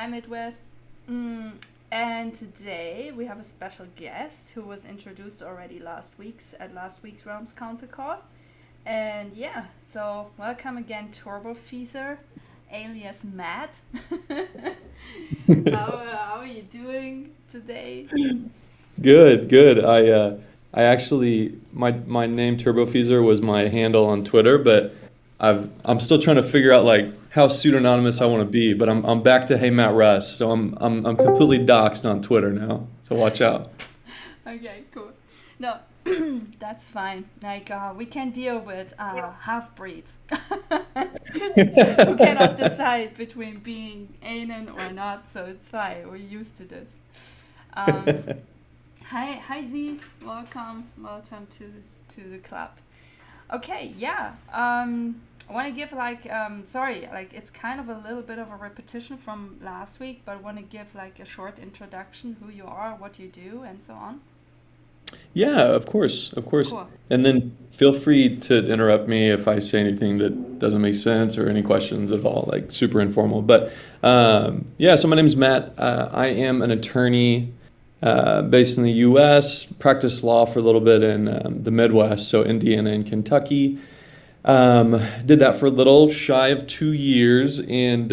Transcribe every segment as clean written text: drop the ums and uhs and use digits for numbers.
Hi, Midwest. Mm, and today we have a special guest who was introduced already last week's Realms Council call. And yeah, so welcome again, Turbo Feezer, alias Matt. How are you doing today? Good, good. I actually my name Turbo Feezer was my handle on Twitter, but I'm still trying to figure out like how pseudonymous I want to be. But I'm back to Hey Matt Russ, so I'm completely doxxed on Twitter now. So watch out. Okay, cool. No, that's fine. Like, we can deal with half breeds who cannot decide between being Anon or not, so it's fine. We're used to this. Um, hi Z. Welcome to the club. Okay, yeah. I want to give sorry, like it's kind of a little bit of a repetition from last week, but I want to give like a short introduction, who you are, what you do, and so on. Yeah, of course, of course. Cool. And then feel free to interrupt me if I say anything that doesn't make sense or any questions at all, like super informal. But yeah, so my name is Matt. I am an attorney based in the U.S., practiced law for a little bit in the Midwest, so Indiana and Kentucky. Did that for a little shy of 2 years and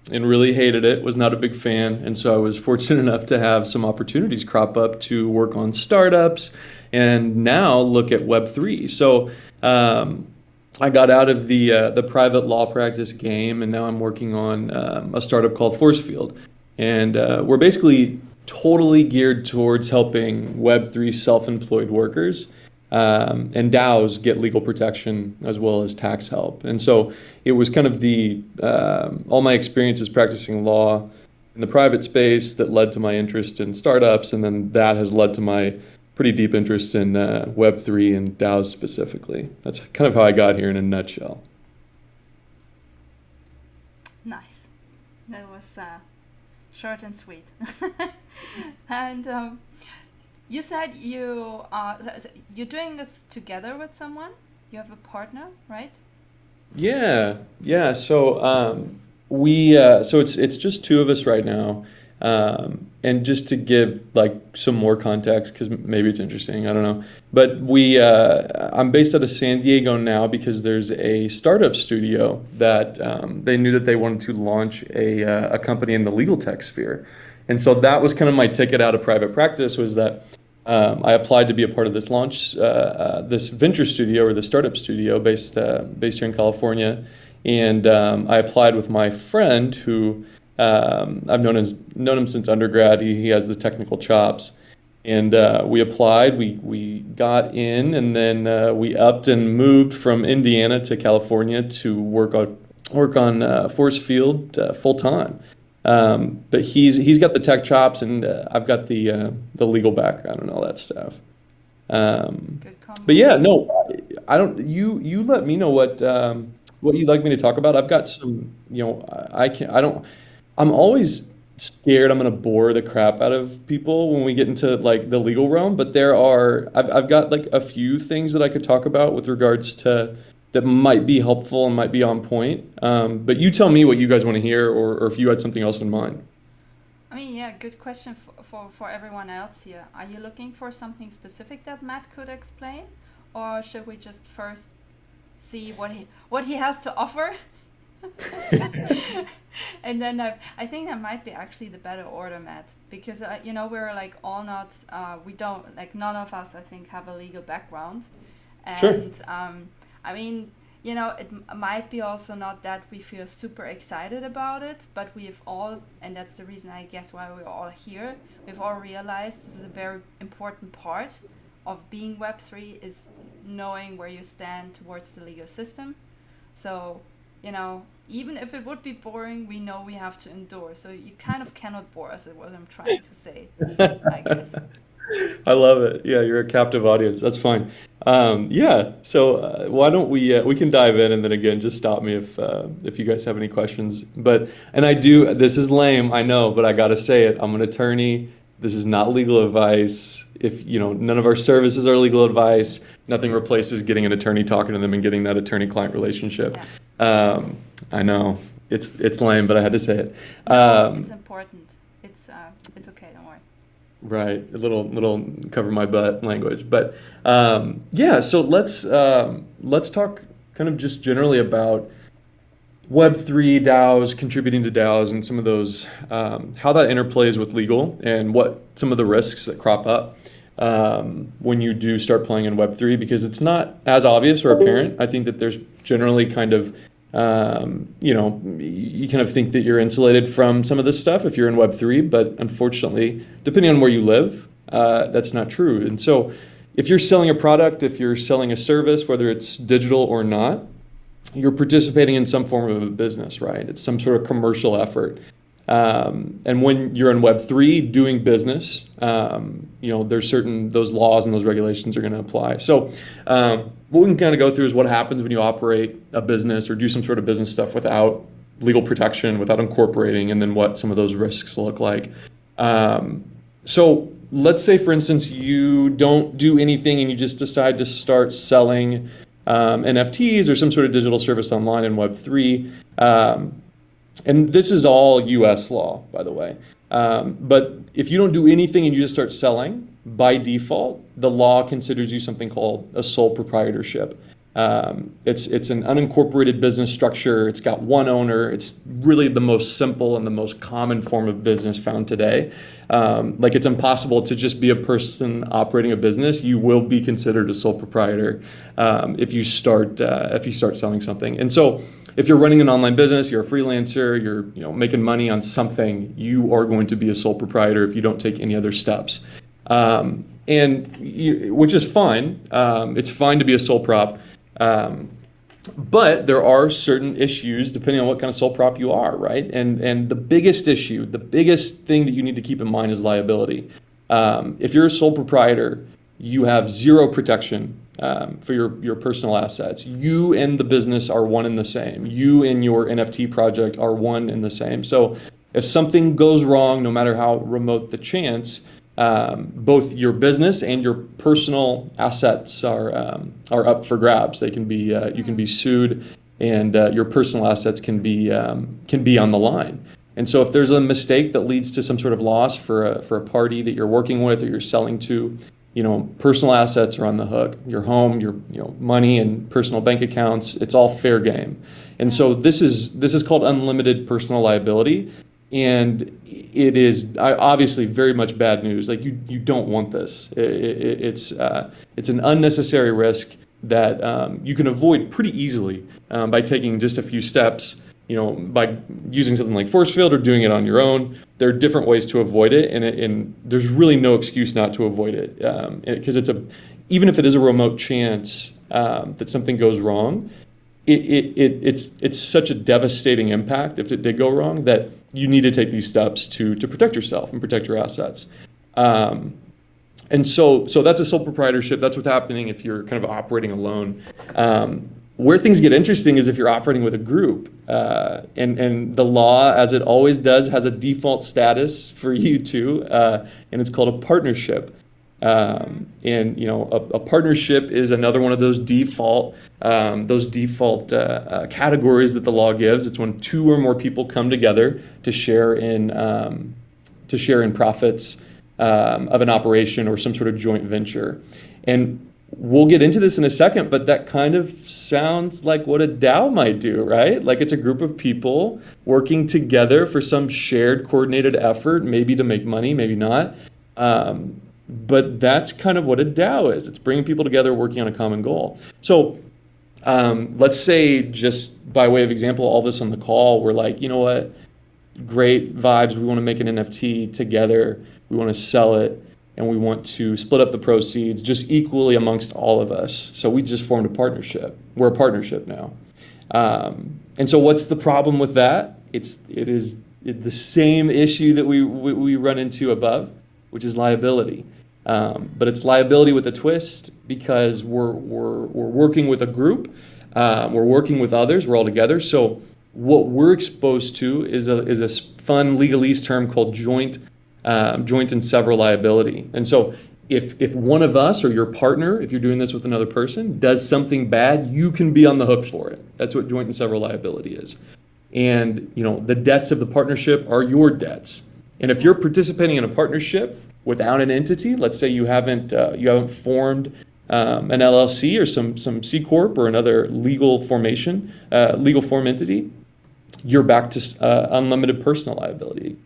really hated it. Was not a big fan, and so I was fortunate enough to have some opportunities crop up to work on startups, and now look at Web3. So I got out of the private law practice game, and now I'm working on a startup called Forcefield, and we're basically totally geared towards helping Web3 self-employed workers and DAOs get legal protection as well as tax help. And so it was kind of the all my experiences practicing law in the private space that led to my interest in startups, and then that has led to my pretty deep interest in Web3 and DAOs specifically. That's kind of how I got here in a nutshell. Nice. That was short and sweet. And you said you're doing this together with someone. You have a partner, right? Yeah, yeah. So so it's just two of us right now, and just to give like some more context, because maybe it's interesting, I don't know. But I'm based out of San Diego now because there's a startup studio that they knew that they wanted to launch a company in the legal tech sphere, and so that was kind of my ticket out of private practice was that. I applied to be a part of this launch, this venture studio or the startup studio based here in California, and I applied with my friend who I've known him since undergrad. He has the technical chops, and we applied. We got in, and then we upped and moved from Indiana to California to work on Force Field full time. But he's got the tech chops, and I've got the legal background and all that stuff. Um, Good but combo. yeah, no, I don't. You let me know what you'd like me to talk about. I've got some. I can I don't. I'm always scared I'm gonna bore the crap out of people when we get into like the legal realm. But I've got like a few things that I could talk about with regards to that might be helpful and might be on point. But you tell me what you guys want to hear, or if you had something else in mind. I mean, yeah, good question for everyone else here. Are you looking for something specific that Matt could explain, or should we just first see what he has to offer? And then I think that might be actually the better order, Matt, because we're like all not we don't like none of us I think have a legal background, Sure. and I mean might be also not that we feel super excited about it, but we've all, and that's the reason I guess why we're all here. We've all realized this is a very important part of being Web3 is knowing where you stand towards the legal system. So, even if it would be boring, we know we have to endure. So you kind of cannot bore us, is what I'm trying to say, I guess. I love it. Yeah, you're a captive audience. That's fine. Yeah. So why don't we can dive in, and then again, just stop me if you guys have any questions. But and I do. This is lame, I know, but I gotta say it. I'm an attorney. This is not legal advice. If none of our services are legal advice. Nothing replaces getting an attorney, talking to them, and getting that attorney-client relationship. Yeah. Um, I know It's lame, but I had to say it. No, it's important. It's okay. Don't worry. Right, a little cover my butt language, but yeah. So let's talk kind of just generally about Web3 DAOs, contributing to DAOs, and some of those how that interplays with legal and what some of the risks that crop up when you do start playing in Web3, because it's not as obvious or apparent. I think that there's generally kind of you kind of think that you're insulated from some of this stuff if you're in Web3, but unfortunately, depending on where you live, that's not true. And so if you're selling a product, if you're selling a service, whether it's digital or not, you're participating in some form of a business, right? It's some sort of commercial effort. And when you're in Web3 doing business, there's those laws and those regulations are going to apply. So what we can kind of go through is what happens when you operate a business or do some sort of business stuff without legal protection, without incorporating, and then what some of those risks look like. So let's say, for instance, you don't do anything and you just decide to start selling NFTs or some sort of digital service online in Web3. And this is all US law, by the way. But if you don't do anything and you just start selling, by default, the law considers you something called a sole proprietorship. It's an unincorporated business structure. It's got one owner. It's really the most simple and the most common form of business found today. It's impossible to just be a person operating a business. You will be considered a sole proprietor if you start selling something. And so if you're running an online business, you're a freelancer, you're making money on something, you are going to be a sole proprietor if you don't take any other steps. Which is fine. It's fine to be a sole prop. But there are certain issues depending on what kind of sole prop you are, right? And the biggest issue, the biggest thing that you need to keep in mind is liability. If you're a sole proprietor, you have zero protection for your personal assets. You and the business are one and the same. You and your NFT project are one and the same. So if something goes wrong, no matter how remote the chance, both your business and your personal assets are up for grabs. They can be you can be sued, and your personal assets can be on the line. And so if there's a mistake that leads to some sort of loss for a party that you're working with or you're selling to, personal assets are on the hook. Your home, your money and personal bank accounts, it's all fair game. And so this is called unlimited personal liability. And it is obviously very much bad news. Like you don't want this. It's an unnecessary risk that you can avoid pretty easily by taking just a few steps. By using something like force field or doing it on your own. There are different ways to avoid it, and there's really no excuse not to avoid it because even if it is a remote chance that something goes wrong, it's such a devastating impact if it did go wrong that you need to take these steps to protect yourself and protect your assets. And so that's a sole proprietorship. That's what's happening if you're kind of operating alone. Where things get interesting is if you're operating with a group, and the law, as it always does, has a default status for you too, and it's called a partnership. A partnership is another one of those default categories that the law gives. It's when two or more people come together to share in profits of an operation or some sort of joint venture. And we'll get into this in a second, but that kind of sounds like what a DAO might do, right? Like it's a group of people working together for some shared coordinated effort, maybe to make money, maybe not. But that's kind of what a DAO is. It's bringing people together working on a common goal. So let's say, just by way of example, all of us on the call, we're like, you know what? Great vibes. We want to make an NFT together. We want to sell it. And we want to split up the proceeds just equally amongst all of us. So we just formed a partnership. We're a partnership now. And so what's the problem with that? It is the same issue that we run into above, which is liability. But it's liability with a twist because we're working with a group. We're working with others. We're all together. So what we're exposed to is a fun legalese term called joint and several liability. And so if one of us or your partner, if you're doing this with another person, does something bad, you can be on the hook for it. That's what joint and several liability is. and the debts of the partnership are your debts. And if you're participating in a partnership without an entity, let's say you haven't formed an LLC or some C corp or another legal form entity, you're back to unlimited personal liability,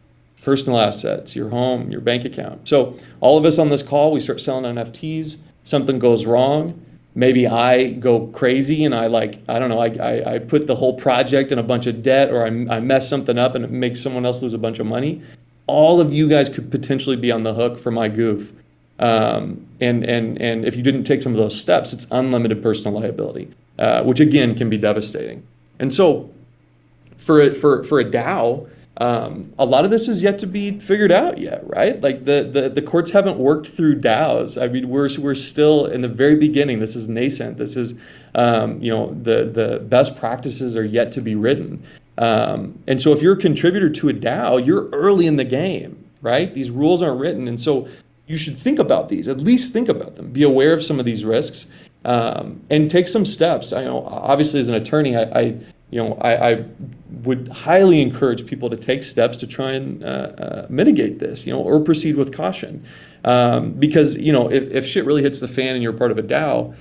personal assets, your home, your bank account. So all of us on this call, we start selling NFTs, something goes wrong. Maybe I go crazy and I put the whole project in a bunch of debt, or I mess something up and it makes someone else lose a bunch of money. All of you guys could potentially be on the hook for my goof. And if you didn't take some of those steps, it's unlimited personal liability, which again can be devastating. And so for a DAO, a lot of this is yet to be figured out yet, right? Like the courts haven't worked through DAOs. I mean, we're still in the very beginning. This is nascent. This is the best practices are yet to be written. And so if you're a contributor to a DAO, you're early in the game, right? These rules aren't written, and so you should think about these. At least think about them. Be aware of some of these risks, and take some steps. I know, obviously, as an attorney, I would highly encourage people to take steps to try and mitigate this, or proceed with caution, because if shit really hits the fan and you're part of a DAO,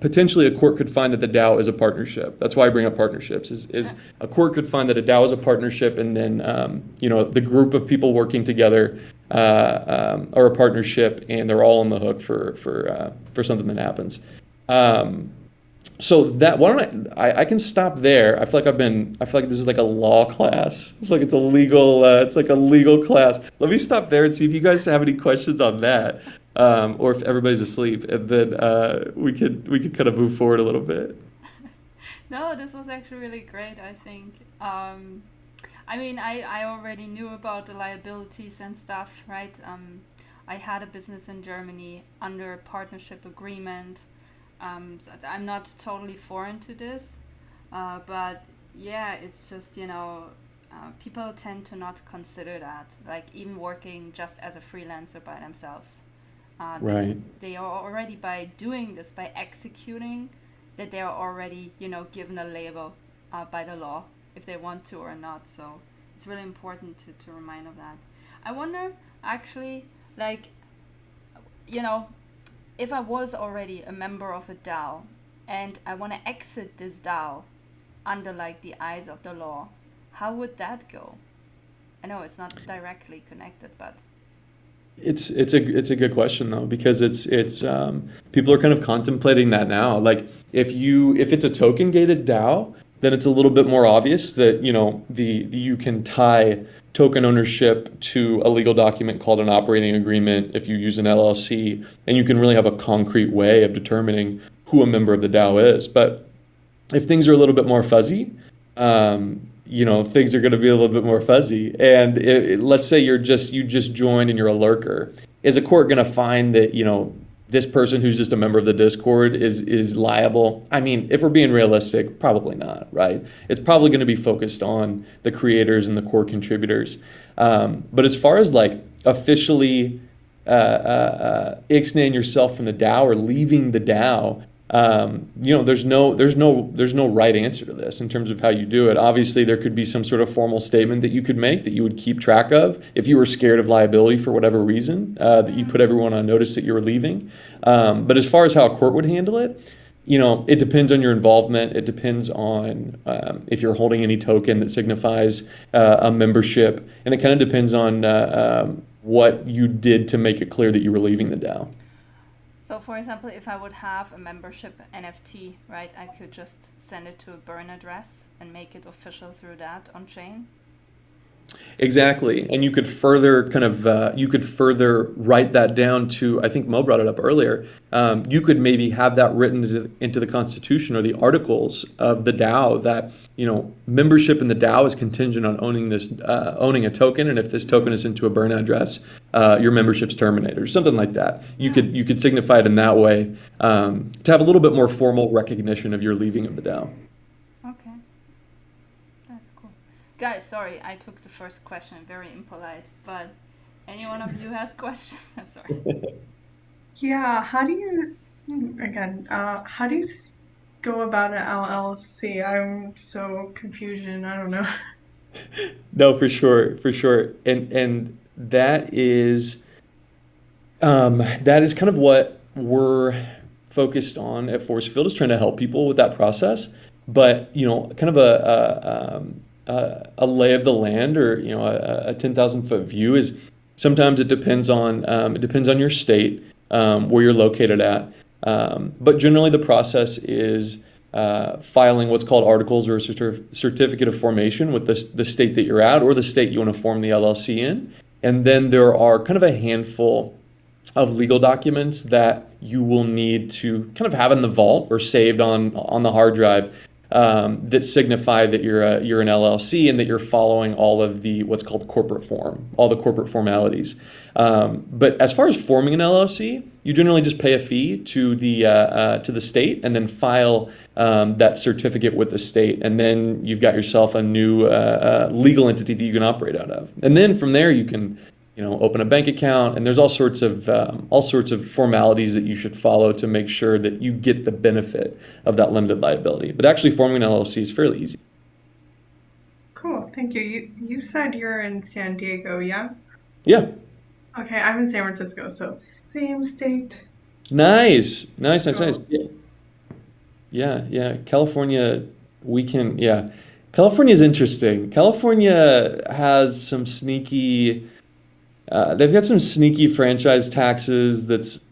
potentially a court could find that the DAO is a partnership. That's why I bring up partnerships. Is a court could find that a DAO is a partnership, and then the group of people working together are a partnership, and they're all on the hook for something that happens. So that why don't I can stop there. I feel like this is like a law class. I feel like it's like a legal class. Let me stop there and see if you guys have any questions on that, or if everybody's asleep, and then we could kind of move forward a little bit. No, this was actually really great, I think. I mean, I already knew about the liabilities and stuff, right? I had a business in Germany under a partnership agreement. So I'm not totally foreign to this, but yeah, it's just, people tend to not consider that, like even working just as a freelancer by themselves. Right. They are already, by doing this, by executing, that they are already, given a label by the law, if they want to or not. So it's really important to remind of that. I wonder, actually, if I was already a member of a DAO and I want to exit this DAO under the eyes of the law, how would that go? I know it's not directly connected, but it's a good question though, because it's people are kind of contemplating that now. Like if it's a token gated DAO, then it's a little bit more obvious that you can tie token ownership to a legal document called an operating agreement if you use an LLC, and you can really have a concrete way of determining who a member of the DAO is. But if things are a little bit more fuzzy, things are going to be a little bit more fuzzy. And let's say you just joined and you're a lurker. Is a court going to find that this person who's just a member of the Discord is liable? I mean, if we're being realistic, probably not, right? It's probably going to be focused on the creators and the core contributors. But as far as officially ixnaying yourself from the DAO or leaving the DAO, there's no right answer to this in terms of how you do it. Obviously, there could be some sort of formal statement that you could make that you would keep track of if you were scared of liability for whatever reason, that you put everyone on notice that you were leaving. But as far as how a court would handle it, it depends on your involvement. It depends on if you're holding any token that signifies a membership, and it kind of depends on what you did to make it clear that you were leaving the DAO. So, for example, if I would have a membership NFT, right, I could just send it to a burn address and make it official through that on chain. Exactly, and you could further write that down to, I think Mo brought it up earlier. You could maybe have that written into the Constitution or the articles of the DAO that membership in the DAO is contingent on owning a token, and if this token is sent to a burn address, your membership's terminated or something like that. You could signify it in that way to have a little bit more formal recognition of your leaving of the DAO. Okay. That's cool. Guys, sorry, I took the first question, very impolite, but any one of you has questions? I'm sorry. Yeah, how do you go about an LLC? I'm so confusion. I don't know. No, for sure, for sure. And that is kind of what we're focused on at Force Field, is trying to help people with that process. But kind of a lay of the land, or a 10,000 foot view is sometimes it depends on your state, where you're located at. But generally, the process is filing what's called articles or a certificate of formation with the state that you're at, or the state you want to form the LLC in. And then there are kind of a handful of legal documents that you will need to kind of have in the vault or saved on the hard drive, that signify that you're an LLC, and that you're following all of the what's called corporate form, all the corporate formalities. But as far as forming an LLC, you generally just pay a fee to the state, and then file that certificate with the state, and then you've got yourself a new legal entity that you can operate out of. And then from there, you can open a bank account, and there's all sorts of formalities that you should follow to make sure that you get the benefit of that limited liability. But actually forming an LLC is fairly easy. Cool, thank you. You said you're in San Diego, yeah? Yeah. Okay, I'm in San Francisco, so same state. Nice. Nice, nice, nice. Cool. Yeah. Yeah, yeah. California is interesting. California has some sneaky, they've got some sneaky franchise taxes.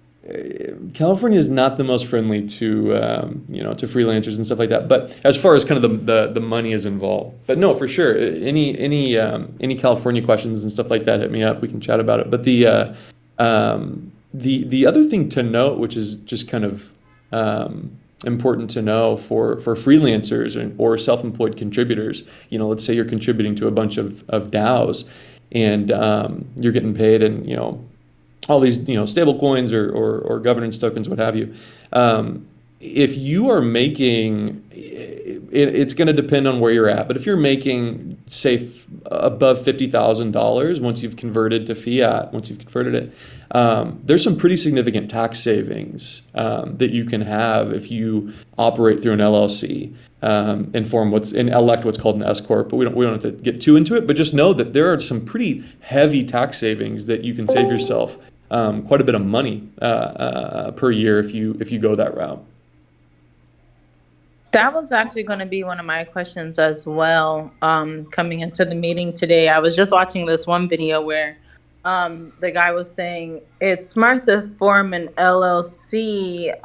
California is not the most friendly to to freelancers and stuff like that. But as far as kind of the money is involved, but no, for sure. Any California questions and stuff like that, hit me up. We can chat about it. But the other thing to note, which is just kind of important to know for freelancers or self-employed contributors, let's say you're contributing to a bunch of DAOs, and you're getting paid in all these stable coins or governance tokens, what have you. If you are making it's going to depend on where you're at, but if you're making, say, above $50,000 once you've converted to fiat, once you've converted it, there's some pretty significant tax savings that you can have if you operate through an LLC, and elect what's called an S corp. But we don't have to get too into it. But just know that there are some pretty heavy tax savings that you can save yourself quite a bit of money per year if you go that route. That was actually going to be one of my questions as well. Coming into the meeting today, I was just watching this one video where the guy was saying it's smart to form an LLC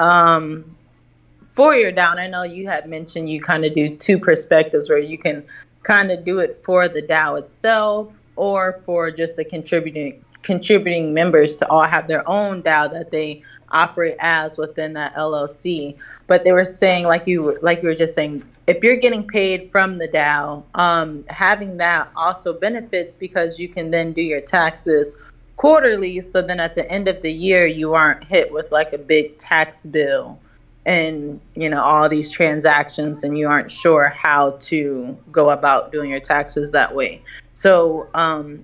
for your DAO. I know you had mentioned you kind of do two perspectives, where you can kind of do it for the DAO itself, or for just the contributing members to all have their own DAO that they operate as within that LLC. But they were saying, like you were just saying, if you're getting paid from the DAO, having that also benefits, because you can then do your taxes quarterly. So then at the end of the year, you aren't hit with like a big tax bill and all these transactions, and you aren't sure how to go about doing your taxes that way. So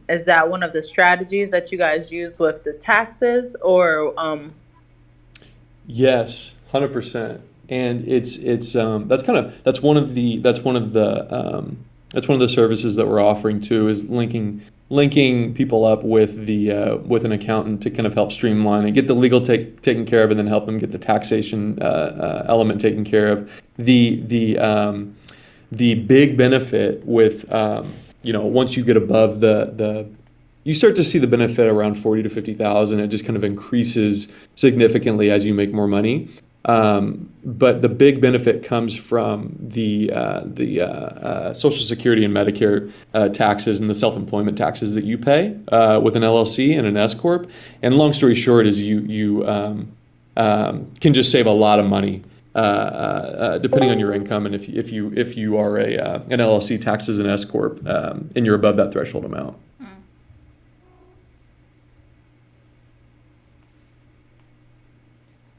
is that one of the strategies that you guys use with the taxes, or Yes, 100%. And it's that's one of the services that we're offering too, is linking people up with an accountant to kind of help streamline and get the legal taken care of, and then help them get the taxation element taken care of. The big benefit with once you get above you start to see the benefit around 40 to 50,000. It just kind of increases significantly as you make more money. But the big benefit comes from the Social Security and Medicare taxes, and the self-employment taxes that you pay with an LLC and an S corp. And long story short is you can just save a lot of money depending on your income, and if you are an LLC taxed as an S corp, and you're above that threshold amount.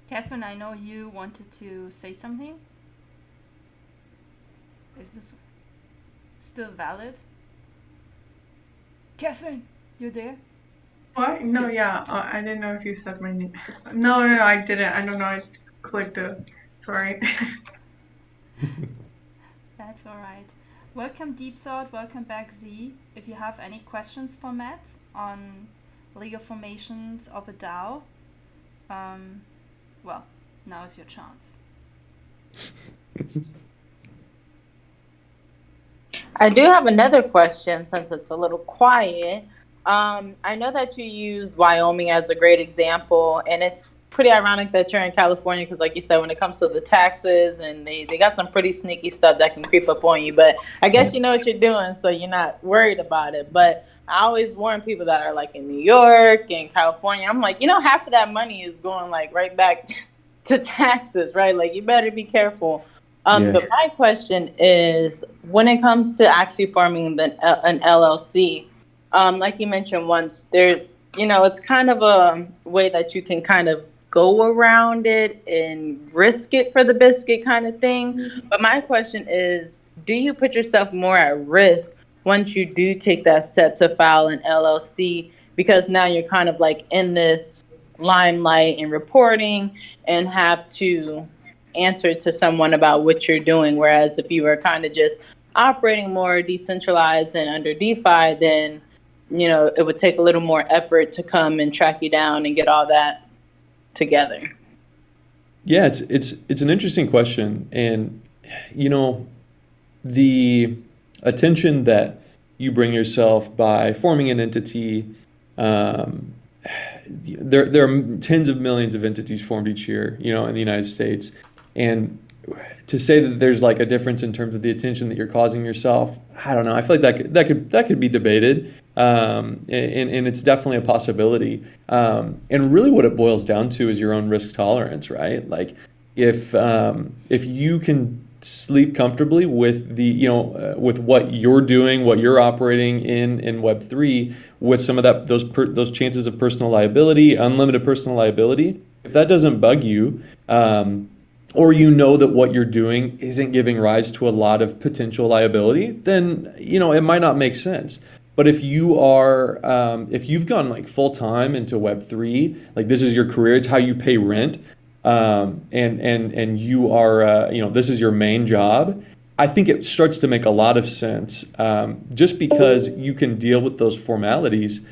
Catherine, I know you wanted to say something. Is this still valid? Catherine, you there? What? No, yeah. I didn't know if you said my name. No, I didn't. I don't know. I just clicked it. Sorry. That's all right. Welcome, Deep Thought. Welcome back, Z. If you have any questions for Matt on legal formations of a DAO, well, now is your chance. I do have another question since it's a little quiet. I know that you used Wyoming as a great example, and it's pretty ironic that you're in California because, like you said, when it comes to the taxes, and they got some pretty sneaky stuff that can creep up on you. But I guess you know what you're doing, so you're not worried about it. But I always warn people that are like in New York and California. I'm like, half of that money is going like right back to taxes, right? Like you better be careful. Yeah. But my question is, when it comes to actually forming an LLC, like you mentioned once, there, it's kind of a way that you can kind of go around it and risk it for the biscuit kind of thing. But my question is, do you put yourself more at risk once you do take that step to file an LLC? Because now you're kind of like in this limelight and reporting and have to answer to someone about what you're doing. Whereas if you were kind of just operating more decentralized and under DeFi, then, it would take a little more effort to come and track you down and get all that together. Yeah, it's an interesting question. And, the attention that you bring yourself by forming an entity, there are tens of millions of entities formed each year, in the United States. And to say that there's like a difference in terms of the attention that you're causing yourself, I don't know. I feel like that could be debated, and it's definitely a possibility. And really, what it boils down to is your own risk tolerance, right? Like if you can sleep comfortably with with what you're doing, what you're operating in Web3, with some of those chances of personal liability, unlimited personal liability, if that doesn't bug you, or that what you're doing isn't giving rise to a lot of potential liability, then it might not make sense. But if you've gone like full time into Web3, like this is your career, it's how you pay rent, and you are this is your main job, I think it starts to make a lot of sense, just because you can deal with those formalities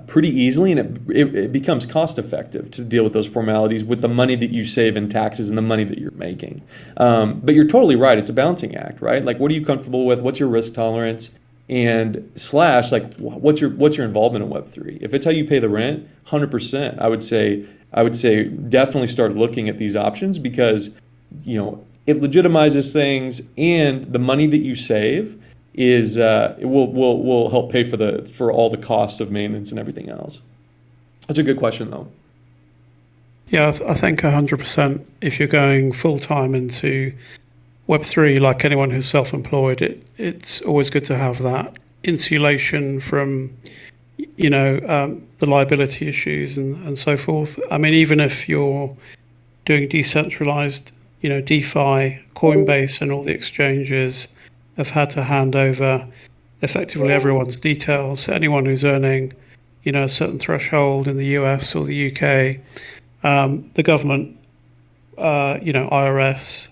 pretty easily, and it becomes cost effective to deal with those formalities with the money that you save in taxes and the money that you're making. But you're totally right. It's a balancing act, right? Like, what are you comfortable with? What's your risk tolerance? And / like, what's your involvement in Web3? If it's how you pay the rent, 100%, I would say definitely start looking at these options, because it legitimizes things, and the money that you save it will help pay for all the costs of maintenance and everything else. That's a good question, though. Yeah, I think 100%. If you're going full time into Web3, like anyone who's self-employed, it's always good to have that insulation from, the liability issues and so forth. I mean, even if you're doing decentralized, DeFi, Coinbase, and all the exchanges have had to hand over effectively everyone's details. Anyone who's earning, a certain threshold in the US or the UK, the government, IRS,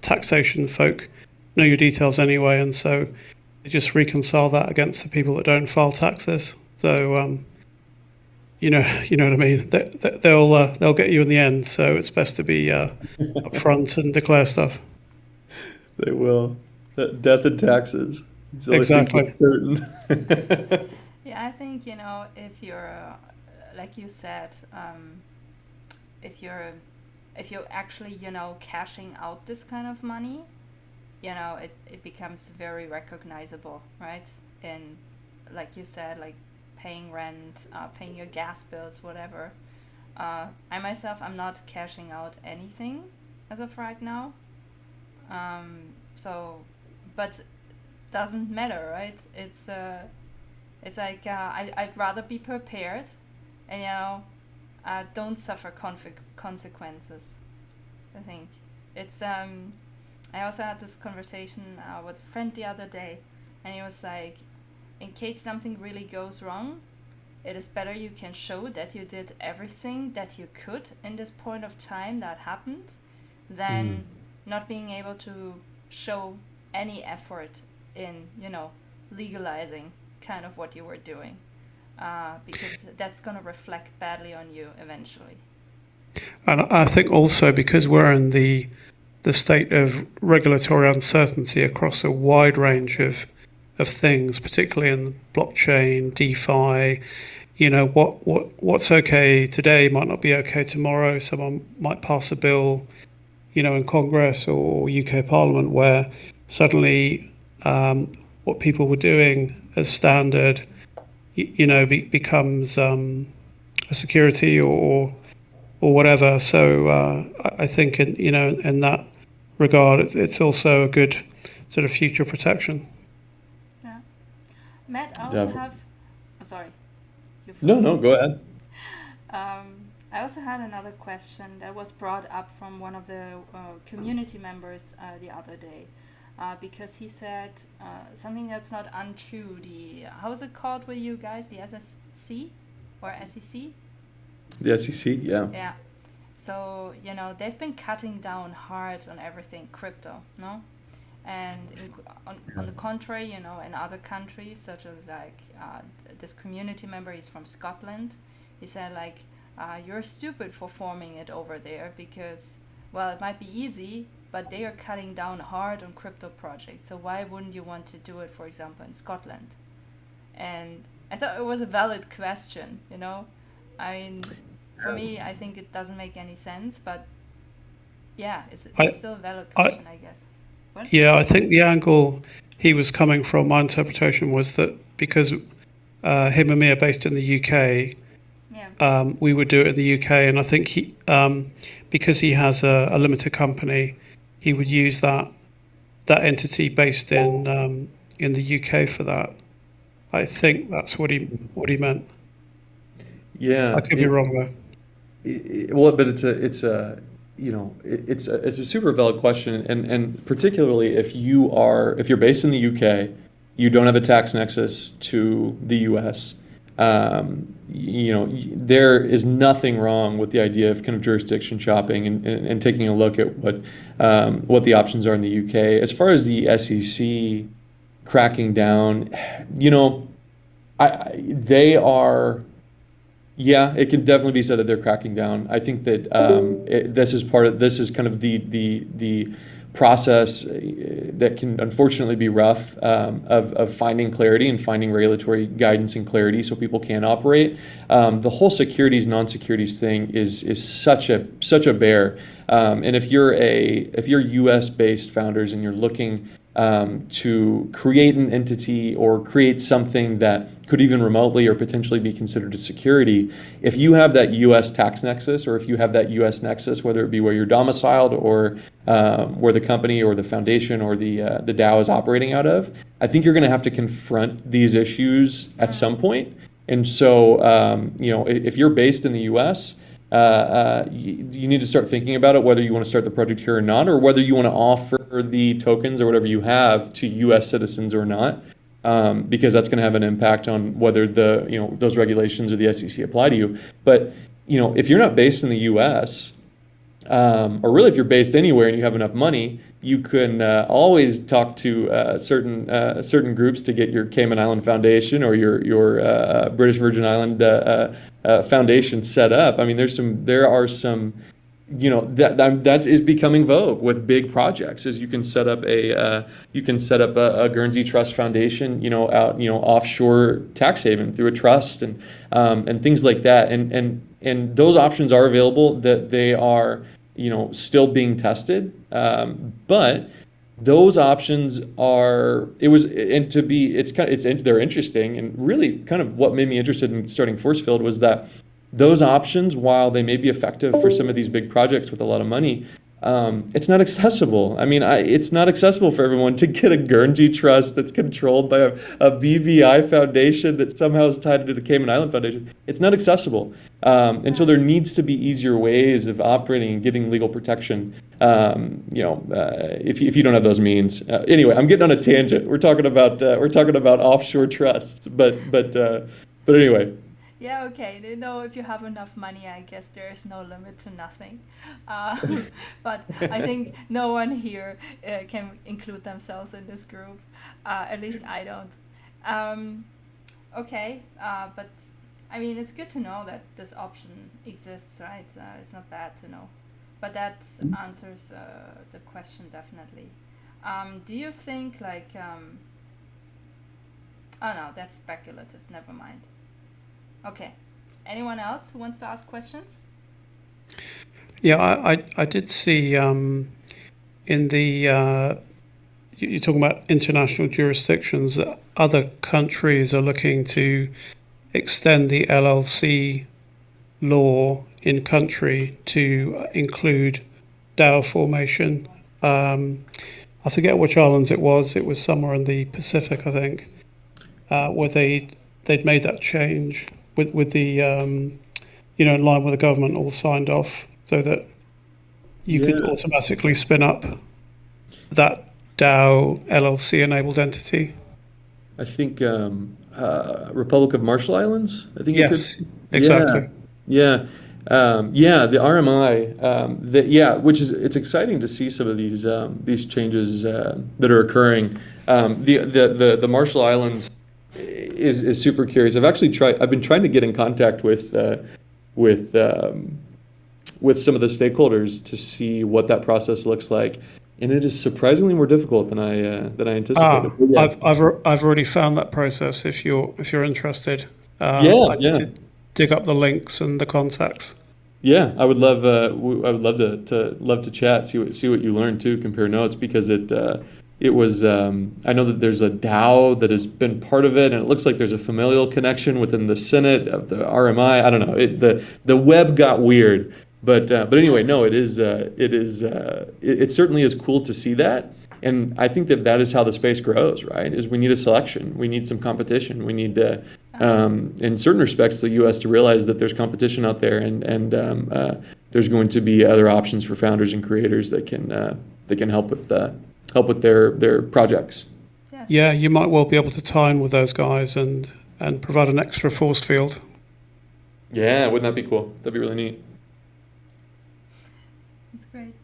taxation folk know your details anyway, and so they just reconcile that against the people that don't file taxes. So, you know what I mean. They'll get you in the end. So it's best to be upfront and declare stuff. They will. Death and taxes. So exactly. Yeah, I think if you're, like you said, if you're actually cashing out this kind of money, it becomes very recognizable, right? And like you said, like paying rent, paying your gas bills, whatever. I myself, I'm not cashing out anything as of right now. But doesn't matter, right? It's like I'd rather be prepared, and don't suffer consequences. I think it's I also had this conversation with a friend the other day, and he was like, in case something really goes wrong, it is better you can show that you did everything that you could in this point of time that happened, than not being able to show any effort in, legalizing kind of what you were doing, because that's going to reflect badly on you eventually. And I think also because we're in the state of regulatory uncertainty across a wide range of things, particularly in blockchain, DeFi, what's okay today might not be okay tomorrow. Someone might pass a bill, in Congress or UK Parliament where suddenly what people were doing as standard, becomes a security or whatever. So I think in that regard, it's also a good sort of future protection. Yeah, Matt, I also have. Oh, sorry. No, go ahead. I also had another question that was brought up from one of the community members the other day, because he said something that's not untrue. How's it called with you guys? The SSC or SEC? The SEC, yeah. Yeah. So, they've been cutting down hard on everything crypto, no? And on the contrary, in other countries, such as this community member, he's from Scotland, he said you're stupid for forming it over there because, well, it might be easy, but they are cutting down hard on crypto projects. So why wouldn't you want to do it, for example, in Scotland? And I thought it was a valid question, I mean, for me, I think it doesn't make any sense, but yeah, it's still a valid question, I guess. What? Yeah, I think the angle he was coming from, my interpretation was that because him and me are based in the UK, we would do it in the UK, and I think he, because he has a limited company, he would use that entity based in the UK for that. I think that's what he meant. Yeah, I could be wrong though. Well, but it's a super valid question, and particularly if you're based in the UK, you don't have a tax nexus to the US. There is nothing wrong with the idea of kind of jurisdiction shopping and taking a look at what the options are in the UK. As far as the SEC cracking down, they are. Yeah, it can definitely be said that they're cracking down. I think that this is kind of the process that can unfortunately be rough, of finding clarity and finding regulatory guidance and clarity so people can operate. The whole securities, non-securities thing is such a bear. And if you're US based founders and you're looking to create an entity or create something that could even remotely or potentially be considered a security, if you have that US tax nexus, or if you have that US nexus, whether it be where you're domiciled or where the company or the foundation or the DAO is operating out of, I think you're going to have to confront these issues at some point. And so, if you're based in the US, you need to start thinking about it, whether you want to start the project here or not, or whether you want to offer the tokens or whatever you have to US citizens or not, because that's going to have an impact on whether those regulations or the SEC apply to you. But if you're not based in the US, or really if you're based anywhere and you have enough money, you can always talk to certain groups to get your Cayman Island Foundation or your British Virgin Island foundation set up. I mean, there are some, that is becoming vogue with big projects. Is you can set up a Guernsey Trust Foundation, out offshore tax haven through a trust and things like that. And those options are available. That they are still being tested, but those options are. They're interesting, and really kind of what made me interested in starting Forcefield was that those options, while they may be effective for some of these big projects with a lot of money, it's not accessible. I mean, it's not accessible for everyone to get a Guernsey Trust that's controlled by a BVI foundation that somehow is tied into the Cayman Island Foundation. It's not accessible. And so there needs to be easier ways of operating and getting legal protection, if you don't have those means. Anyway, I'm getting on a tangent. We're talking about offshore trusts, but anyway. Yeah, okay. You know, if you have enough money, I guess there is no limit to nothing. But I think no one here can include themselves in this group. At least I don't. Um, okay, but I mean, it's good to know that this option exists, right? It's not bad to know. But that answers the question definitely. Do you think, like, oh no, that's speculative. Never mind. Okay. Anyone else who wants to ask questions? Yeah, I did see in the you're talking about international jurisdictions that other countries are looking to extend the LLC law in country to include DAO formation. I forget which islands it was. It was somewhere in the Pacific, I think, where they'd made that change with the in line with the government all signed off, so that you could Yeah. automatically spin up that DAO LLC enabled entity. I think Republic of Marshall Islands. I think it could. Yes, exactly. Yeah, yeah. The RMI. Which is it's exciting to see some of these changes that are occurring. The Marshall Islands is super curious. I've been trying to get in contact with some of the stakeholders to see what that process looks like, and it is surprisingly more difficult than I anticipated. But yeah. I've already found that process. If you're interested, Yeah, I yeah. did dig up the links and the contacts. Yeah, I would love to chat, see what you learned too, compare notes, because it was I know that there's a DAO that has been part of it, and it looks like there's a familial connection within the Senate of the RMI. I don't know. The web got weird, but anyway, no, it certainly is cool to see that. And I think that is how the space grows, right? Is we need a selection, we need some competition, we need in certain respects the U.S. to realize that there's competition out there, and there's going to be other options for founders and creators that can help with their projects. Yes. Yeah, you might well be able to tie in with those guys and provide an extra force field. Yeah, wouldn't that be cool? That'd be really neat. That's great.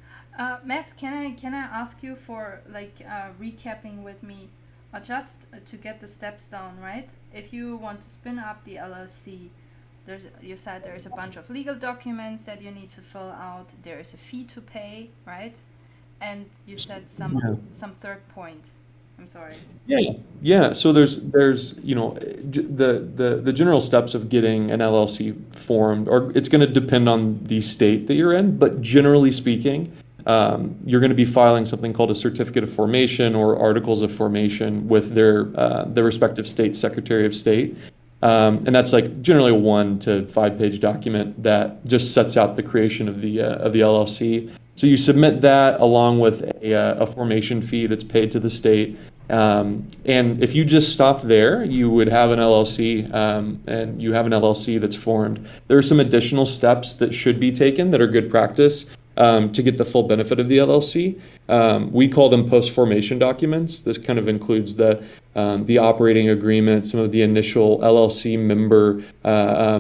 Matt, can I ask you for recapping with me, just to get the steps down, right? If you want to spin up the LLC, you said there's a bunch of legal documents that you need to fill out. There is a fee to pay, right? And you said some third point. I'm sorry. Yeah. So there's the general steps of getting an LLC formed, or it's going to depend on the state that you're in, but generally speaking, you're going to be filing something called a certificate of formation or articles of formation with their respective state secretary of state. And that's like generally a 1 to 5 page document that just sets out the creation of the LLC. So you submit that along with a formation fee that's paid to the state. And if you just stopped there, you would have an LLC, and you have an LLC that's formed. There are some additional steps that should be taken that are good practice to get the full benefit of the LLC. We call them post-formation documents. This kind of includes the operating agreement, some of the initial LLC member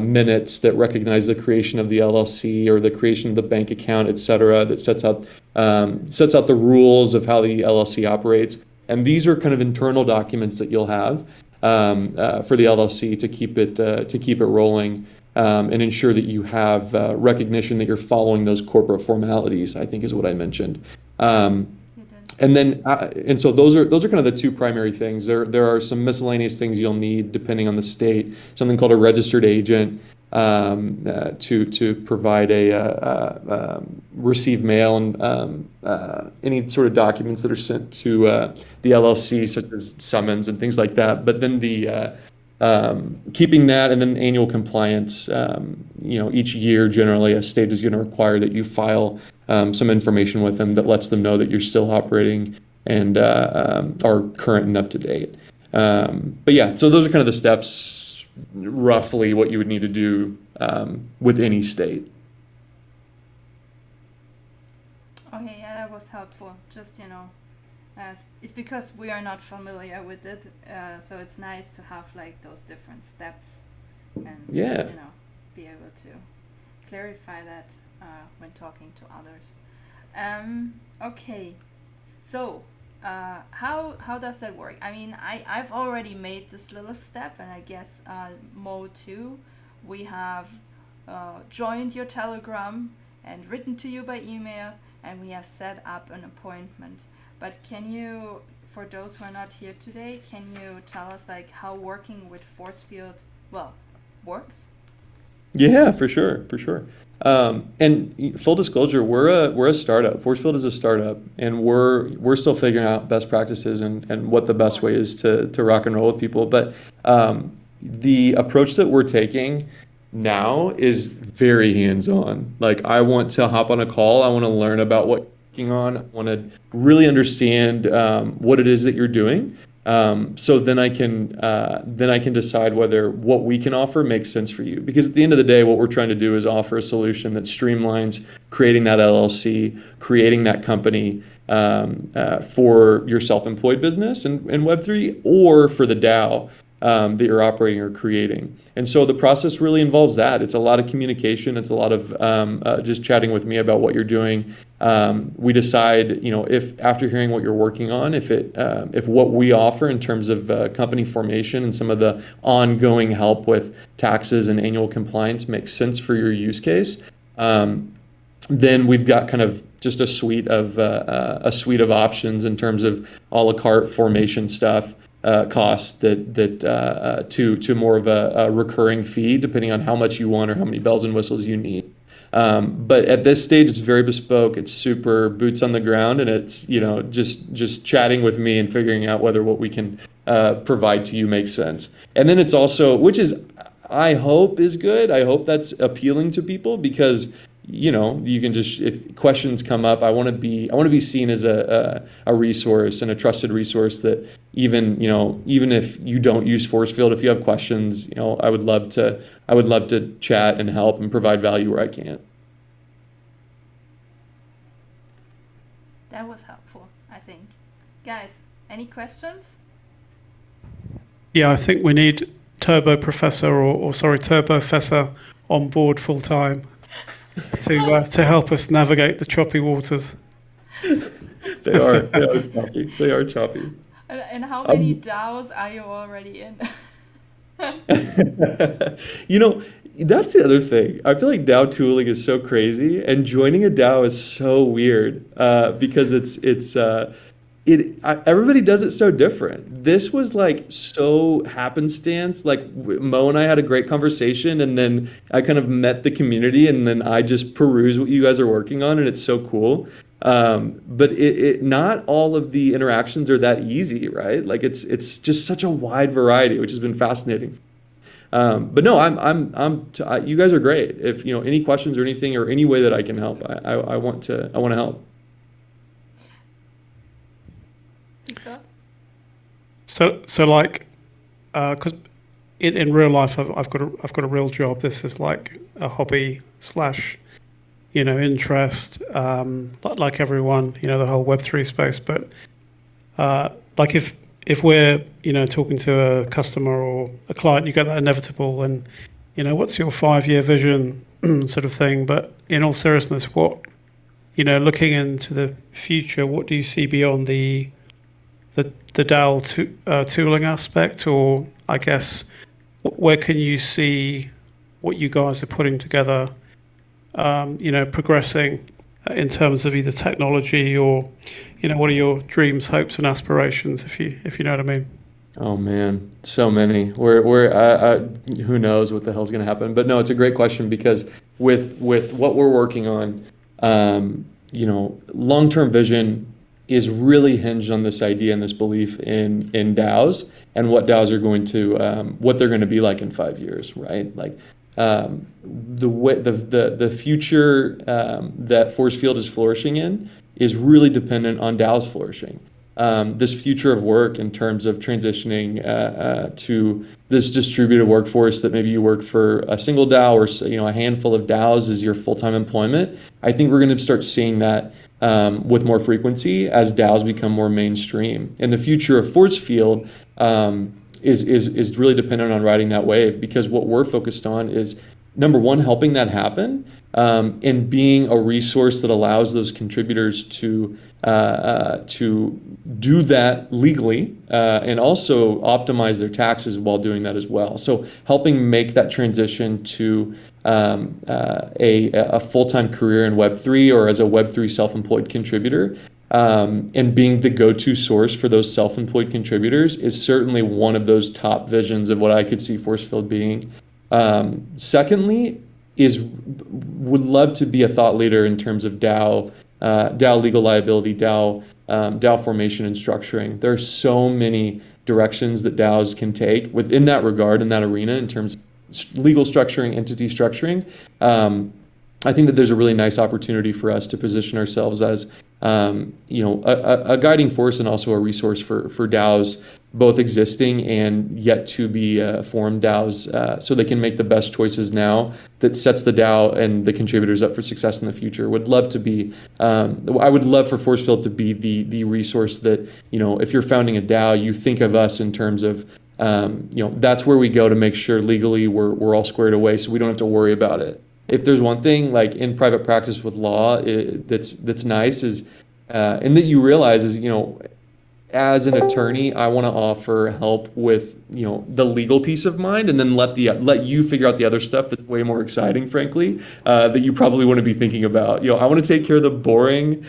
minutes that recognize the creation of the LLC or the creation of the bank account, et cetera, that sets out the rules of how the LLC operates. And these are kind of internal documents that you'll have for the LLC to keep it rolling. And ensure that you have recognition that you're following those corporate formalities, I think is what I mentioned. And then, and so those are kind of the two primary things. There are some miscellaneous things you'll need depending on the state. Something called a registered agent to provide receive mail and any sort of documents that are sent to the LLC, such as summons and things like that. But then keeping that, and then annual compliance. Each year, generally, a state is going to require that you file some information with them that lets them know that you're still operating and are current and up to date. But yeah, so those are kind of the steps, roughly what you would need to do with any state. Okay, yeah, that was helpful. Just it's because we are not familiar with it, so it's nice to have like those different steps and Yeah. be able to clarify that when talking to others. Okay, so how does that work? I mean, I've already made this little step, and I guess Mo too. We have joined your Telegram and written to you by email, and we have set up an appointment. But can you, for those who are not here today, can you tell us like how working with force field works? Yeah, for sure, for sure. And full disclosure, we're a startup. Forcefield is a startup, and we're still figuring out best practices and what the best way is to rock and roll with people. But the approach that we're taking now is very hands-on. Like, I want to hop on a call. I want to learn about what you're working on. I want to really understand what it is that you're doing. So then I can decide whether what we can offer makes sense for you. Because at the end of the day, what we're trying to do is offer a solution that streamlines creating that LLC, creating that company for your self-employed business and Web3, or for the DAO that you're operating or creating. And so the process really involves that. It's a lot of communication. It's a lot of just chatting with me about what you're doing. We decide, if after hearing what you're working on, if what we offer in terms of company formation and some of the ongoing help with taxes and annual compliance makes sense for your use case. Then we've got kind of just a suite of options in terms of a la carte formation stuff. Costs to more of a recurring fee, depending on how much you want or how many bells and whistles you need. But at this stage, it's very bespoke. It's super boots on the ground, and it's just chatting with me and figuring out whether what we can provide to you makes sense. And then it's also, which is, I hope is good. I hope that's appealing to people, because you can just, if questions come up, I want to be seen as a resource and a trusted resource that even if you don't use Forcefield, if you have questions, I would love to chat and help and provide value where I can. That was helpful, I think. Guys, any questions? Yeah, I think we need Turbo Fessor on board full time to help us navigate the choppy waters. They are choppy. They are choppy. And how many DAOs are you already in? That's the other thing. I feel like DAO tooling is so crazy, and joining a DAO is so weird because everybody does it so different. This was like so happenstance. Like, Mo and I had a great conversation, and then I kind of met the community, and then I just peruse what you guys are working on, and it's so cool. But not all of the interactions are that easy, right? Like, it's just such a wide variety, which has been fascinating. But no, you guys are great. If any questions or anything or any way that I can help, I want to help. So like, because in real life, I've got a real job. This is like a hobby / interest, like everyone, the whole Web3 space. But like if we're talking to a customer or a client, you get that inevitable, and what's your 5-year vision sort of thing. But in all seriousness, what looking into the future, what do you see beyond the DAO tooling aspect, or I guess where can you see what you guys are putting together, progressing in terms of either technology or, what are your dreams, hopes, and aspirations, if you know what I mean? Oh man, so many. Who knows what the hell's going to happen? But no, it's a great question, because with what we're working on, long-term vision is really hinged on this idea and this belief in DAOs and what DAOs are going to, what they're going to be like in 5 years, right? Like, the future that Forcefield is flourishing in is really dependent on DAOs flourishing. This future of work in terms of transitioning to this distributed workforce, that maybe you work for a single DAO or a handful of DAOs as your full-time employment. I think we're going to start seeing that with more frequency as DAOs become more mainstream. And the future of Forcefield is really dependent on riding that wave, because what we're focused on is, number one, helping that happen, and being a resource that allows those contributors to do that legally, and also optimize their taxes while doing that as well. So helping make that transition to a full-time career in Web3 or as a Web3 self-employed contributor, and being the go-to source for those self-employed contributors is certainly one of those top visions of what I could see Forcefield being. Secondly, would love to be a thought leader in terms of DAO legal liability, DAO formation and structuring. There are so many directions that DAOs can take within that regard, in that arena, in terms of legal structuring, entity structuring. I think that there's a really nice opportunity for us to position ourselves as a guiding force and also a resource for DAOs, both existing and yet to be formed DAOs, so they can make the best choices now that sets the DAO and the contributors up for success in the future. Would love to be, I would love for Forcefield to be the resource that, if you're founding a DAO, you think of us in terms of, that's where we go to make sure legally we're all squared away, so we don't have to worry about it. If there's one thing, like in private practice with law, that's nice is, and that you realize is, as an attorney, I want to offer help with, the legal peace of mind, and then let you figure out the other stuff that's way more exciting, frankly, that you probably want to be thinking about. I want to take care of the boring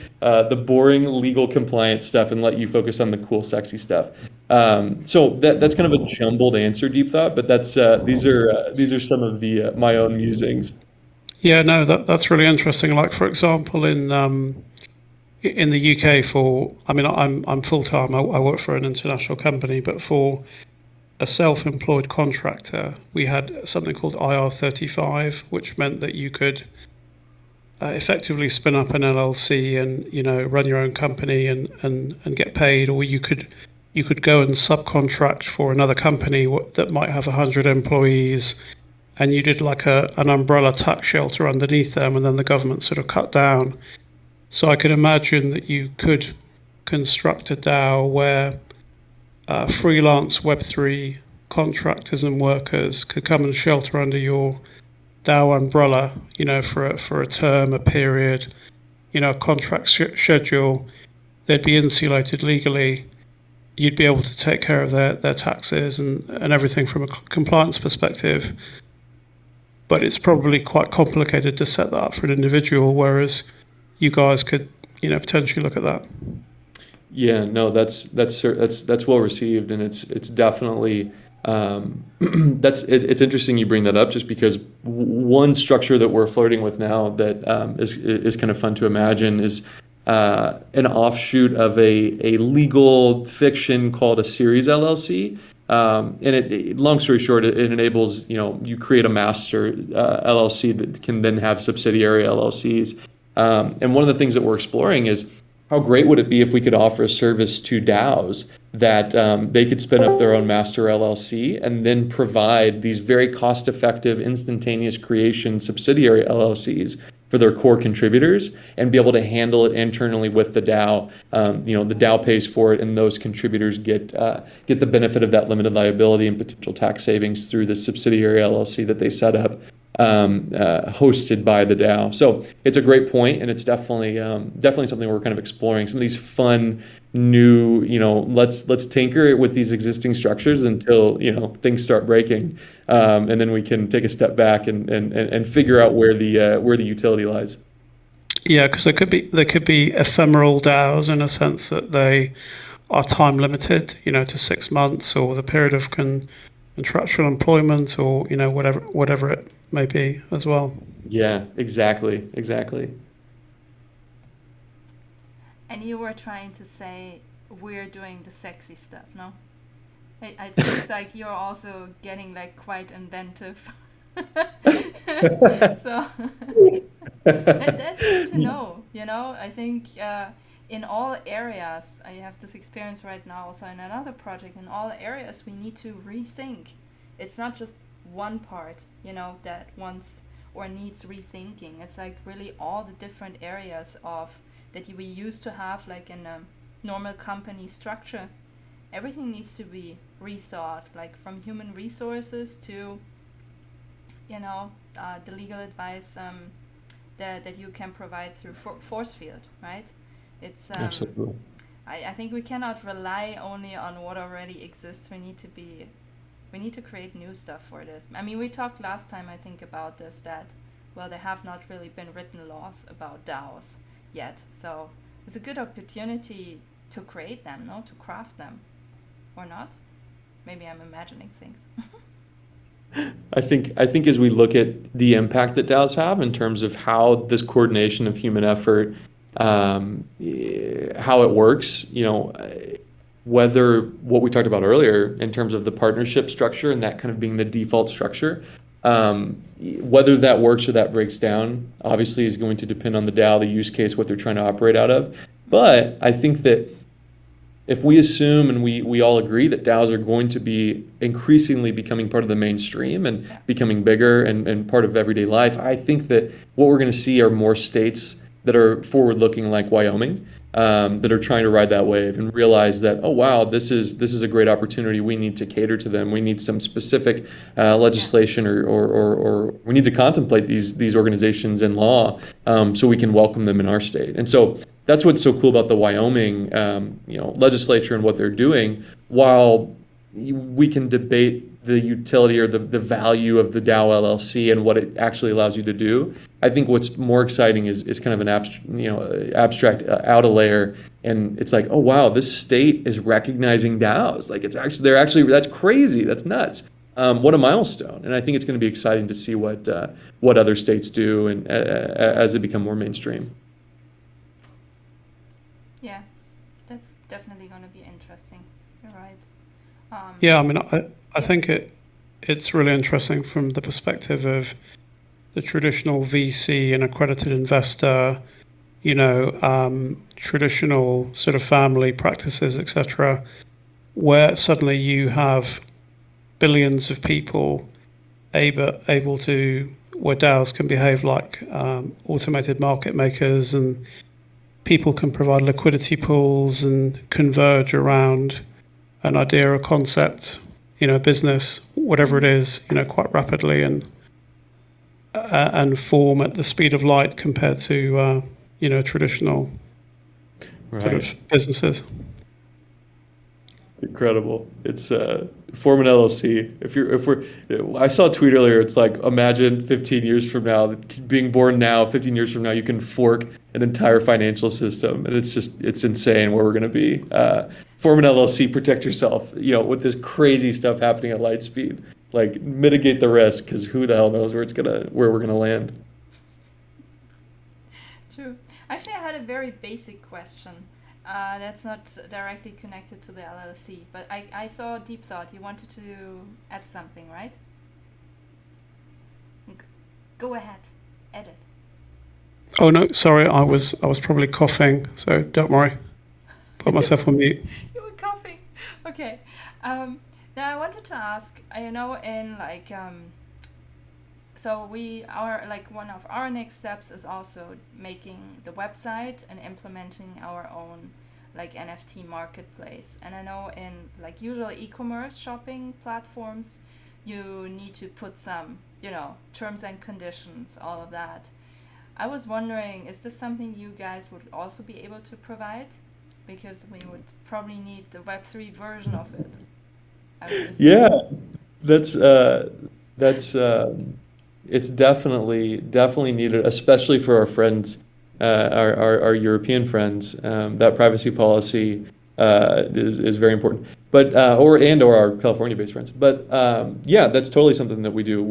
legal compliance stuff and let you focus on the cool, sexy stuff. So that's kind of a jumbled answer, Deep Thought, but that's these are some of my own musings. Yeah, no, that's really interesting. Like, for example, in the UK, I'm full time. I work for an international company, but for a self-employed contractor, we had something called IR35, which meant that you could effectively spin up an LLC and run your own company and get paid, or you could go and subcontract for another company that might have 100 employees. And you did like an umbrella tax shelter underneath them, and then the government sort of cut down. So I could imagine that you could construct a DAO where freelance Web3 contractors and workers could come and shelter under your DAO umbrella, for a term, a period, a contract schedule. They'd be insulated legally. You'd be able to take care of their taxes and everything from a compliance perspective. But it's probably quite complicated to set that up for an individual, whereas you guys could, potentially look at that. Yeah, no, that's well received, and it's definitely it's interesting you bring that up, just because one structure that we're flirting with now that is kind of fun to imagine is an offshoot of a legal fiction called a series LLC. And long story short, it enables, you create a master LLC that can then have subsidiary LLCs. And one of the things that we're exploring is, how great would it be if we could offer a service to DAOs that they could spin up their own master LLC and then provide these very cost-effective, instantaneous creation subsidiary LLCs for their core contributors, and be able to handle it internally with the DAO. The DAO pays for it, and those contributors get the benefit of that limited liability and potential tax savings through the subsidiary LLC that they set up, hosted by the DAO. So it's a great point, and it's definitely something we're kind of exploring. Some of these fun new, let's tinker with these existing structures until things start breaking, and then we can take a step back and figure out where the utility lies. Yeah, because there could be ephemeral DAOs in a sense that they are time limited, to 6 months, or the period of contractual employment, or whatever it may be as well. Yeah, exactly. And you were trying to say we're doing the sexy stuff, no? It seems like you're also getting like quite inventive. So that's good to know, I think in all areas, I have this experience right now also in another project, in all areas we need to rethink. It's not just one part, that wants or needs rethinking. It's like really all the different areas of that we used to have like in a normal company structure, everything needs to be rethought, like from human resources to, the legal advice that you can provide through force field, right? It's Absolutely. I think we cannot rely only on what already exists. We need to create new stuff for this. I mean, we talked last time, I think, about this, that, well, there have not really been written laws about DAOs yet. So it's a good opportunity to create them, no? To craft them. Or not? Maybe I'm imagining things. I think as we look at the impact that DAOs have in terms of how this coordination of human effort, how it works, whether what we talked about earlier in terms of the partnership structure and that kind of being the default structure, whether that works or that breaks down, obviously is going to depend on the DAO, the use case, what they're trying to operate out of. But I think that if we assume and we all agree that DAOs are going to be increasingly becoming part of the mainstream and becoming bigger and part of everyday life, I think that what we're going to see are more states that are forward-looking, like Wyoming, that are trying to ride that wave and realize that, oh wow, this is a great opportunity. We need to cater to them. We need some specific legislation or we need to contemplate these organizations in law so we can welcome them in our state. And so that's what's so cool about the Wyoming legislature and what they're doing. While we can debate the utility or the value of the DAO LLC and what it actually allows you to do, I think what's more exciting is kind of an abstract outer layer, and it's like, oh wow, this state is recognizing DAOs. Like that's crazy, that's nuts. What a milestone, and I think it's going to be exciting to see what other states do and as they become more mainstream. Yeah, that's definitely going to be interesting. You're right. Yeah, I mean, I think it's really interesting from the perspective of the traditional VC and accredited investor, traditional sort of family practices, etc., where suddenly you have billions of people able to, where DAOs can behave like automated market makers, and people can provide liquidity pools and converge around an idea or concept, business, whatever it is, quite rapidly and form at the speed of light compared to, traditional sort of businesses. Incredible. It's form an LLC. I saw a tweet earlier. It's like, imagine 15 years from now, being born now, 15 years from now, you can fork an entire financial system, and it's insane where we're going to be. Form an LLC, protect yourself. With this crazy stuff happening at light speed, like mitigate the risk, because who the hell knows where we're gonna land. True. Actually, I had a very basic question. That's not directly connected to the LLC, but I saw Deep Thought. You wanted to add something, right? Go ahead, edit. Oh no, sorry, I was probably coughing, so don't worry. Put myself on mute. You were coughing. Okay. Now I wanted to ask. So one of our next steps is also making the website and implementing our own NFT marketplace. And I know in usual e-commerce shopping platforms, you need to put some, terms and conditions, all of that. I was wondering, is this something you guys would also be able to provide? Because we would probably need the Web3 version of it. Yeah, that's it's definitely needed, especially for our friends, our European friends. That privacy policy is very important, but or our California-based friends. But yeah, that's totally something that we do.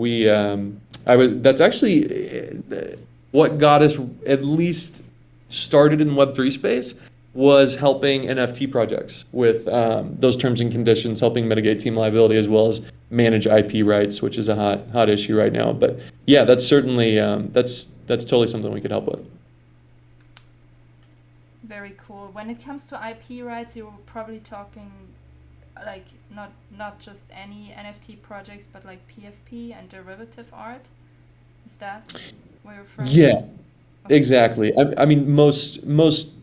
That's actually what got us at least started in Web3 space, was helping NFT projects with those terms and conditions, helping mitigate team liability as well as manage IP rights, which is a hot issue right now. But yeah, that's certainly that's totally something we could help with. Very cool. When it comes to IP rights, you're probably talking not just any NFT projects, but like PFP and derivative art. Is that where you're from? Yeah. Exactly. I mean, most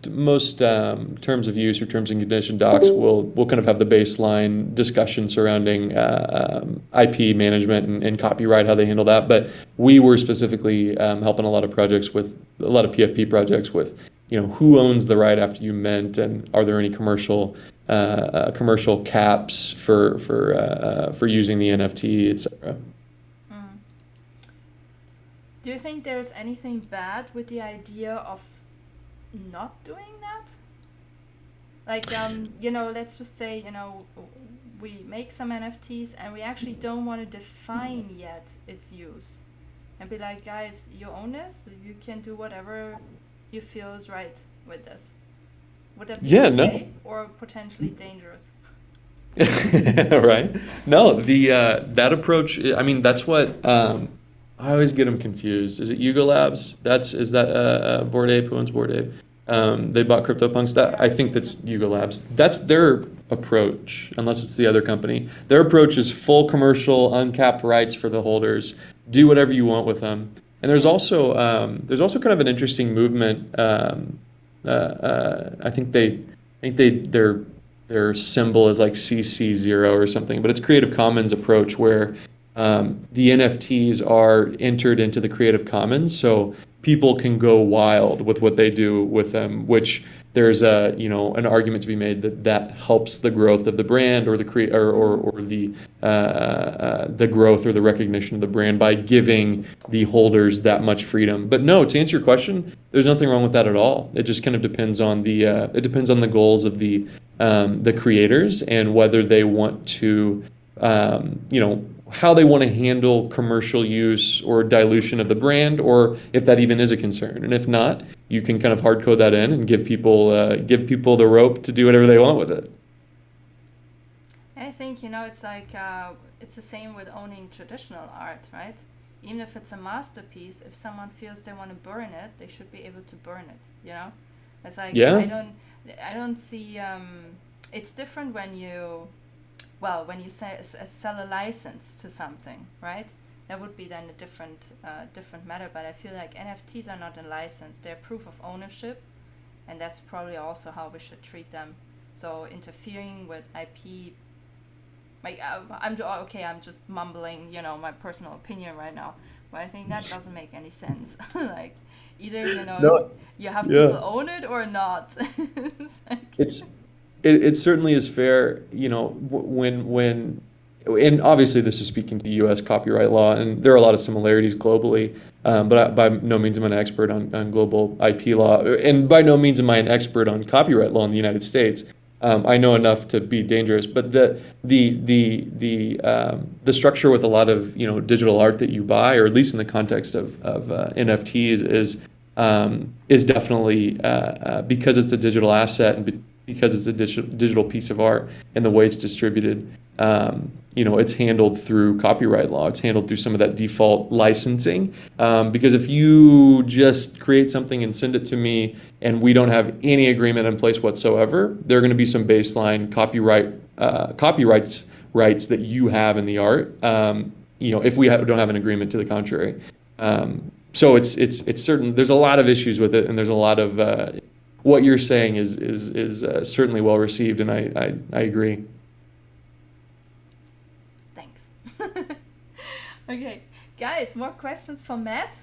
terms of use or terms and condition docs will kind of have the baseline discussion surrounding IP management and copyright, how they handle that. But we were specifically helping a lot of projects with a lot of PFP projects with, who owns the right after you mint, and are there any commercial caps for using the NFT, etc. Do you think there's anything bad with the idea of not doing that? Like, let's just say, we make some NFTs and we actually don't want to define yet its use. And be like, guys, you own this, so you can do whatever you feel is right with this. Would that be okay or potentially dangerous? Right? No, that approach, I mean, that's what... I always get them confused. Is it Yuga Labs? Is that Bored Ape? Who owns Bored Ape? They bought CryptoPunks. I think that's Yuga Labs. That's their approach, unless it's the other company. Their approach is full commercial, uncapped rights for the holders. Do whatever you want with them. And there's also kind of an interesting movement. I think their symbol is like CC0 or something, but it's Creative Commons approach where the NFTs are entered into the Creative Commons, so people can go wild with what they do with them, which there's an argument to be made that helps the growth of the brand or the the growth or the recognition of the brand by giving the holders that much freedom. But no, to answer your question, there's nothing wrong with that at all. It just kind of depends on the goals of the creators and whether they want to how they want to handle commercial use or dilution of the brand, or if that even is a concern. And if not, you can kind of hard code that in and give people the rope to do whatever they want with it. I think, it's like, it's the same with owning traditional art, right? Even if it's a masterpiece, if someone feels they want to burn it, they should be able to burn it, It's like, I don't see, it's different when you sell a license to something, right? That would be then a different matter. But I feel like NFTs are not a license; they're proof of ownership, and that's probably also how we should treat them. So interfering with IP, I'm just mumbling, my personal opinion right now, but I think that doesn't make any sense. Like, either you have people own it or not. It certainly is fair, when and obviously this is speaking to U.S. copyright law, and there are a lot of similarities globally, but by no means am I an expert on global IP law, and by no means am I an expert on copyright law in the United States. I know enough to be dangerous, but the structure with a lot of digital art that you buy, or at least in the context of NFTs, is definitely because it's a digital asset and because it's a digital piece of art and the way it's distributed, it's handled through copyright law. It's handled through some of that default licensing. Because if you just create something and send it to me and we don't have any agreement in place whatsoever, there are going to be some baseline copyrights rights that you have in the art. If we don't have an agreement to the contrary. So it's certain. There's a lot of issues with it, and there's a lot of what you're saying is certainly well received, and I agree. Thanks. Okay, guys, more questions for Matt?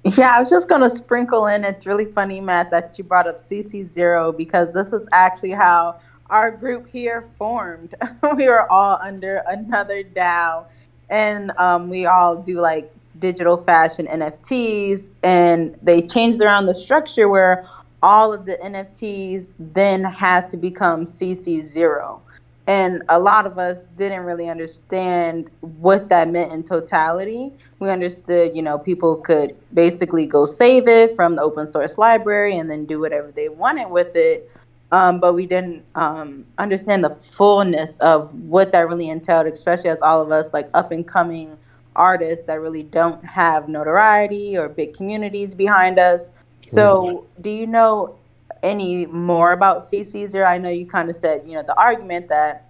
Yeah, I was just going to sprinkle in. It's really funny, Matt, that you brought up CC0, because this is actually how our group here formed. We were all under another DAO, and we all do like digital fashion NFTs, and they changed around the structure where all of the NFTs then had to become CC0. And a lot of us didn't really understand what that meant in totality. We understood, people could basically go save it from the open source library and then do whatever they wanted with it. But we didn't understand the fullness of what that really entailed, especially as all of us like up and coming artists that really don't have notoriety or big communities behind us. So do you know any more about CC0? I know you kind of said, the argument that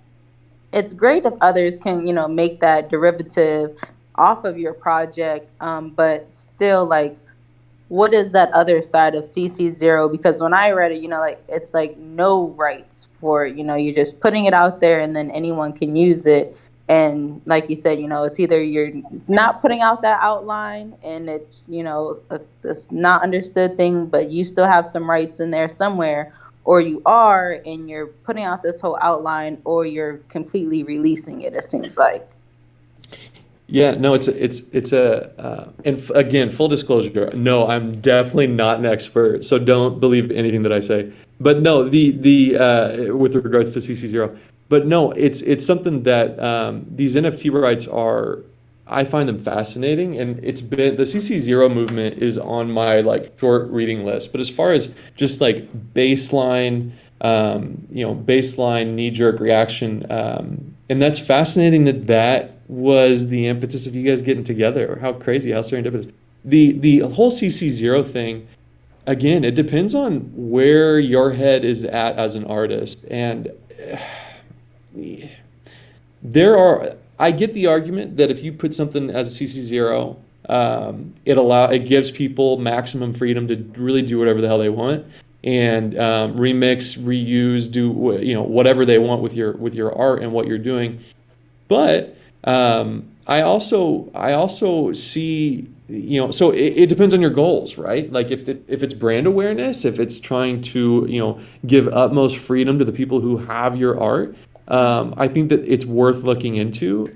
it's great if others can, make that derivative off of your project, but still, like, what is that other side of CC0? Because when I read it, like it's like no rights for, you're just putting it out there and then anyone can use it. And like you said, it's either you're not putting out that outline and it's, this not understood thing, but you still have some rights in there somewhere, or you are and you're putting out this whole outline, or you're completely releasing it, it seems like. Yeah, no, and again, full disclosure, no, I'm definitely not an expert, so don't believe anything that I say. But no, with regards to CC0, but no, it's something that these NFT rights are. I find them fascinating, and it's been the CC0 movement is on my like short reading list. But as far as just like baseline, baseline knee-jerk reaction, and that's fascinating that was the impetus of you guys getting together. How crazy, how serendipitous. The whole CC0 thing, again, it depends on where your head is at as an artist. And I get the argument that if you put something as a CC0, it gives people maximum freedom to really do whatever the hell they want, and remix, reuse, do whatever they want with your art and what you're doing. But I also see, so it depends on your goals, right? Like if it's brand awareness, if it's trying to, give utmost freedom to the people who have your art, I think that it's worth looking into.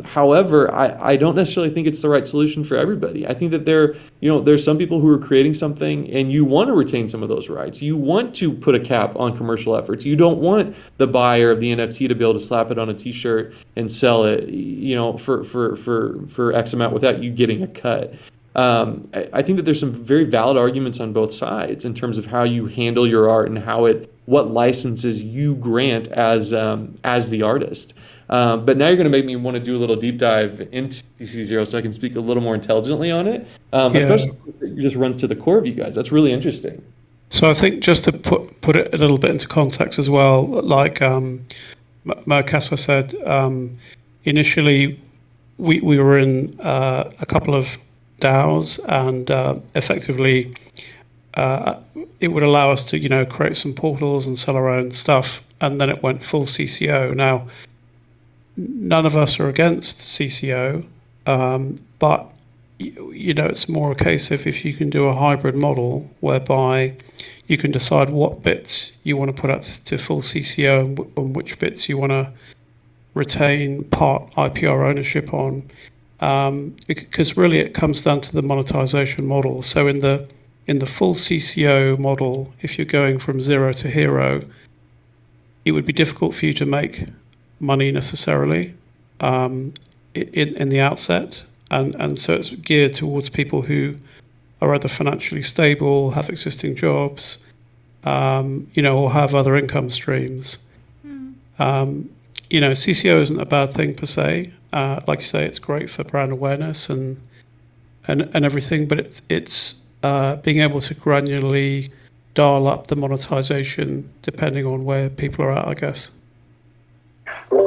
However, I don't necessarily think it's the right solution for everybody. I think that there's some people who are creating something and you want to retain some of those rights. You want to put a cap on commercial efforts. You don't want the buyer of the NFT to be able to slap it on a t-shirt and sell it, for X amount without you getting a cut. I think that there's some very valid arguments on both sides in terms of how you handle your art and what licenses you grant as the artist. But now you're going to make me want to do a little deep dive into CC0 so I can speak a little more intelligently on it, especially if it just runs to the core of you guys. That's really interesting. So I think just to put it a little bit into context as well, like Murkasa said, initially we were in a couple of DAOs, and effectively it would allow us to create some portals and sell our own stuff, and then it went full CCO. Now, none of us are against CCO, but it's more a case of if you can do a hybrid model whereby you can decide what bits you want to put out to full CCO and which bits you want to retain part IPR ownership on, because really it comes down to the monetization model. So in the full CCO model, if you're going from zero to hero, it would be difficult for you to make money necessarily in the outset, and so it's geared towards people who are either financially stable, have existing jobs, or have other income streams. CCO isn't a bad thing per se. Like you say, it's great for brand awareness and everything, but it's being able to granularly dial up the monetization depending on where people are at, I guess.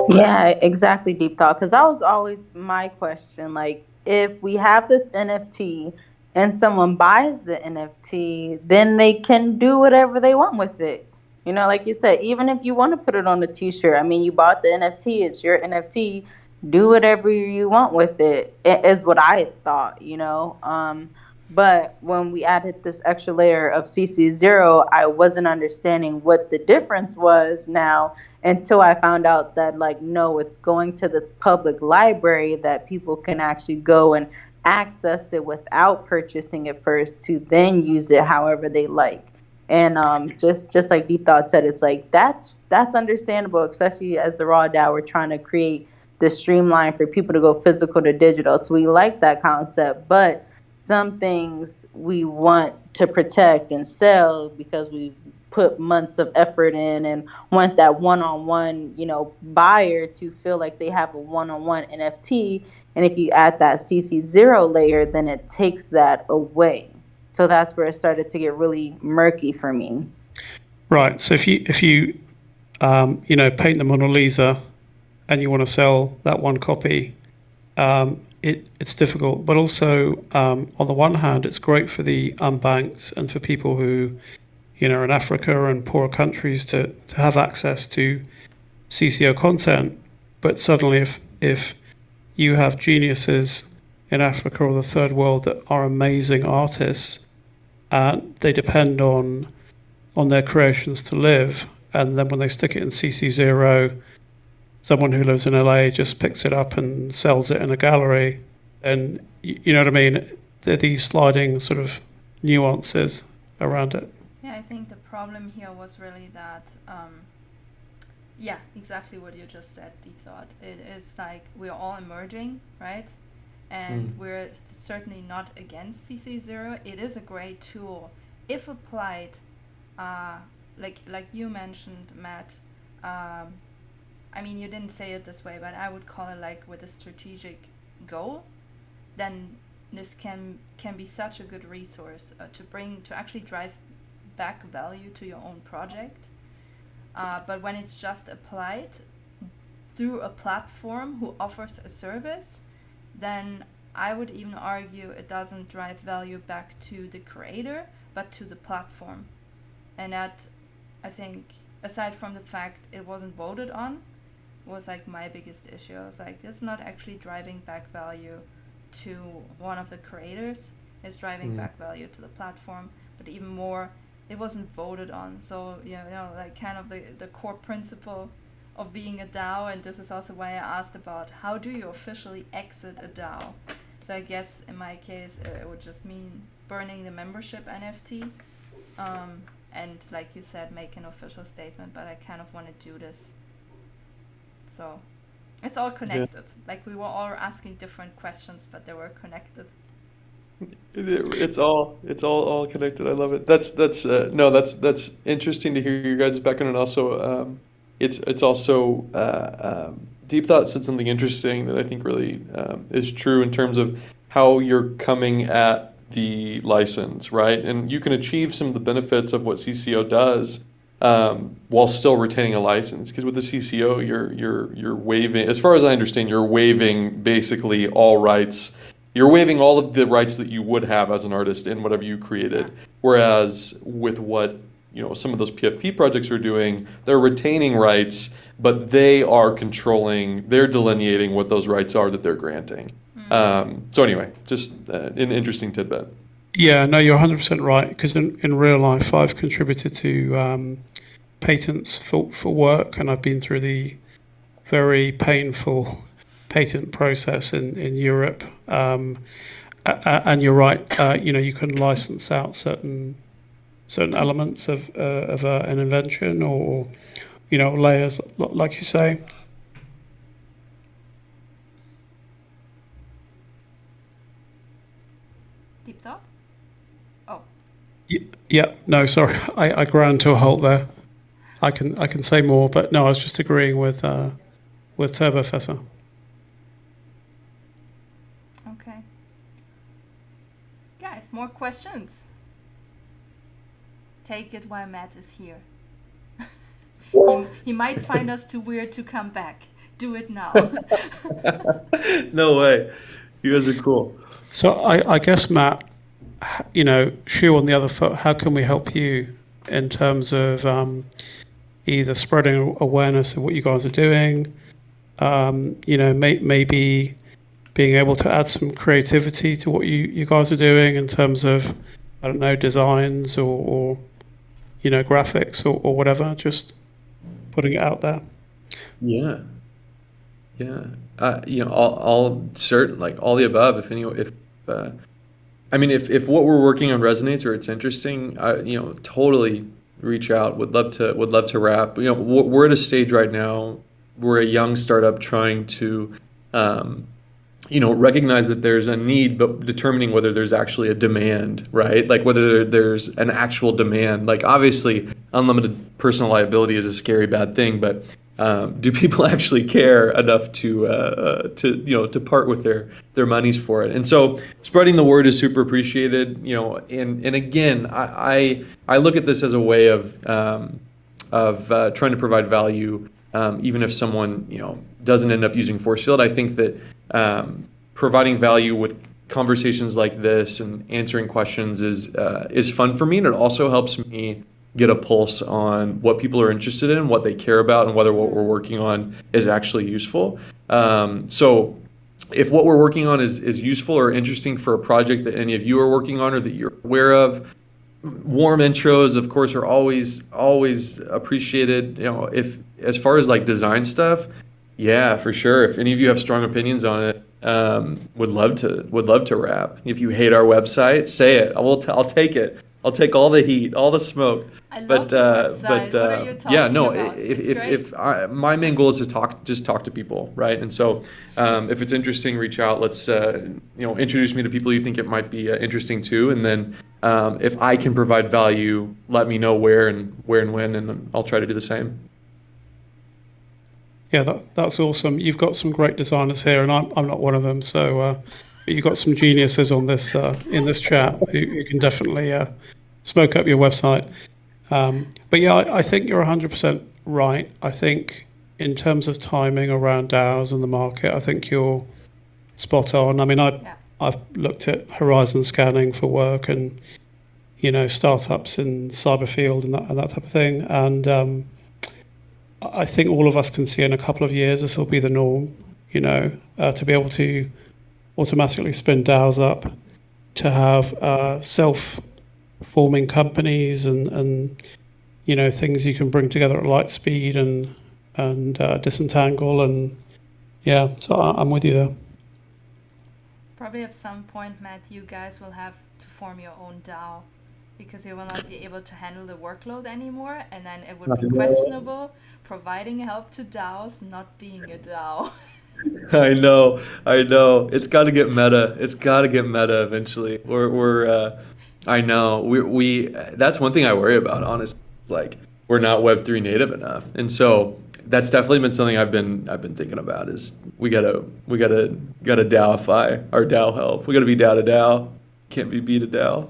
Yeah, exactly, Deep Thought. Because that was always my question. Like, if we have this NFT and someone buys the NFT, then they can do whatever they want with it. Like you said, even if you want to put it on a t-shirt, I mean, you bought the NFT, it's your NFT, do whatever you want with it, is what I thought, But when we added this extra layer of CC0, I wasn't understanding what the difference was now until I found out that, no, it's going to this public library that people can actually go and access it without purchasing it first to then use it however they like. And just like Deep Thought said, it's like that's understandable, especially as the Raw DAO, we're trying to create this streamline for people to go physical to digital. So we like that concept, but some things we want to protect and sell because we put months of effort in and want that one-on-one, buyer to feel like they have a one-on-one NFT. And if you add that CC0 layer, then it takes that away. So that's where it started to get really murky for me. Right. So if you paint the Mona Lisa and you want to sell that one copy, it's difficult. But also, on the one hand, it's great for the unbanked and for people who, are in Africa and poorer countries to have access to CCO content. But suddenly, if you have geniuses in Africa or the third world that are amazing artists, and they depend on their creations to live, and then when they stick it in CC0, someone who lives in LA just picks it up and sells it in a gallery, and you know what I mean? There are these sliding sort of nuances around it. Yeah, I think the problem here was really that, yeah, exactly what you just said, Deep Thought. It is like we're all emerging, right? And we're certainly not against CC0. It is a great tool if applied, like you mentioned, Matt. I mean, you didn't say it this way, but I would call it like with a strategic goal. Then this can be such a good resource to actually drive back value to your own project. But when it's just applied through a platform who offers a service, then I would even argue it doesn't drive value back to the creator, but to the platform. And that, I think, aside from the fact it wasn't voted on, was like my biggest issue. I was like, this is not actually driving back value to one of the creators, it's driving back value to the platform. But even more, it wasn't voted on. So, like kind of the core principle of being a DAO, and this is also why I asked about how do you officially exit a DAO. So I guess in my case it would just mean burning the membership NFT, and like you said, make an official statement, but I kind of want to do this. So it's all connected. Like we were all asking different questions, but they were connected. It's all connected. I love it. That's interesting to hear your guys' background, and also it's also Deep Thought said something interesting that I think really is true in terms of how you're coming at the license, right? And you can achieve some of the benefits of what CCO does while still retaining a license. Because with the CCO, you're waiving, as far as I understand, you're waiving basically all rights. You're waiving all of the rights that you would have as an artist in whatever you created. Whereas with what some of those PFP projects are doing, they're retaining rights, but they're delineating what those rights are that they're granting. So anyway, just an interesting tidbit. Yeah, no, you're 100% right, because in real life, I've contributed to patents for work, and I've been through the very painful patent process in Europe. And you're right, you can license out certain elements of an invention or layers, like you say. Deep Thought? Oh. Yeah, no, sorry, I ground to a halt there. I can say more, but no, I was just agreeing with Turbofessor. Okay. Guys, more questions? Take it while Matt is here. He might find us too weird to come back. Do it now. No way. You guys are cool. So I guess, Matt, shoe on the other foot, how can we help you in terms of either spreading awareness of what you guys are doing, maybe being able to add some creativity to what you guys are doing in terms of, I don't know, designs or graphics or whatever, just putting it out there. Yeah. All certain, like all the above. If what we're working on resonates or it's interesting, totally reach out. Would love to wrap. We're at a stage right now. We're a young startup trying to, recognize that there's a need, but determining whether there's actually a demand, right? Like whether there's an actual demand. Like obviously, unlimited personal liability is a scary bad thing, but do people actually care enough to part with their monies for it? And so spreading the word is super appreciated. And again, I look at this as a way of trying to provide value, even if someone doesn't end up using force field. I think that providing value with conversations like this and answering questions is fun for me, and it also helps me get a pulse on what people are interested in, what they care about, and whether what we're working on is actually useful. So if what we're working on is useful or interesting for a project that any of you are working on or that you're aware of, warm intros, of course, are always appreciated. If as far as like design stuff, yeah, for sure. If any of you have strong opinions on it, would love to rap. If you hate our website, say it. I'll take it. I'll take all the heat, all the smoke. I love the website. What are you yeah, talking no. about? If my main goal is to talk to people, right? And so, if it's interesting, reach out. Let's introduce me to people you think it might be interesting to, and then if I can provide value, let me know where and when, and I'll try to do the same. Yeah, that's awesome. You've got some great designers here, and I'm not one of them. So but you've got some geniuses on this in this chat who can definitely smoke up your website. But yeah, I think you're 100% right. I think in terms of timing around DAOs and the market, I think you're spot on. I mean, I've looked at horizon scanning for work and startups in Cyberfield and that type of thing, and I think all of us can see in a couple of years this will be the norm, to be able to automatically spin DAOs up, to have self-forming companies and things you can bring together at light speed and disentangle, and yeah, so I'm with you there. Probably at some point, Matt, you guys will have to form your own DAO, because you will not be able to handle the workload anymore, and then it would be questionable providing help to DAOs not being a DAO. I know. It's got to get meta. Eventually. I know. We that's one thing I worry about, honestly. Like, we're not Web3 native enough, and so that's definitely been something I've been thinking about. Is we gotta DAOify our DAO help. We gotta be DAO to DAO. Can't be B to DAO.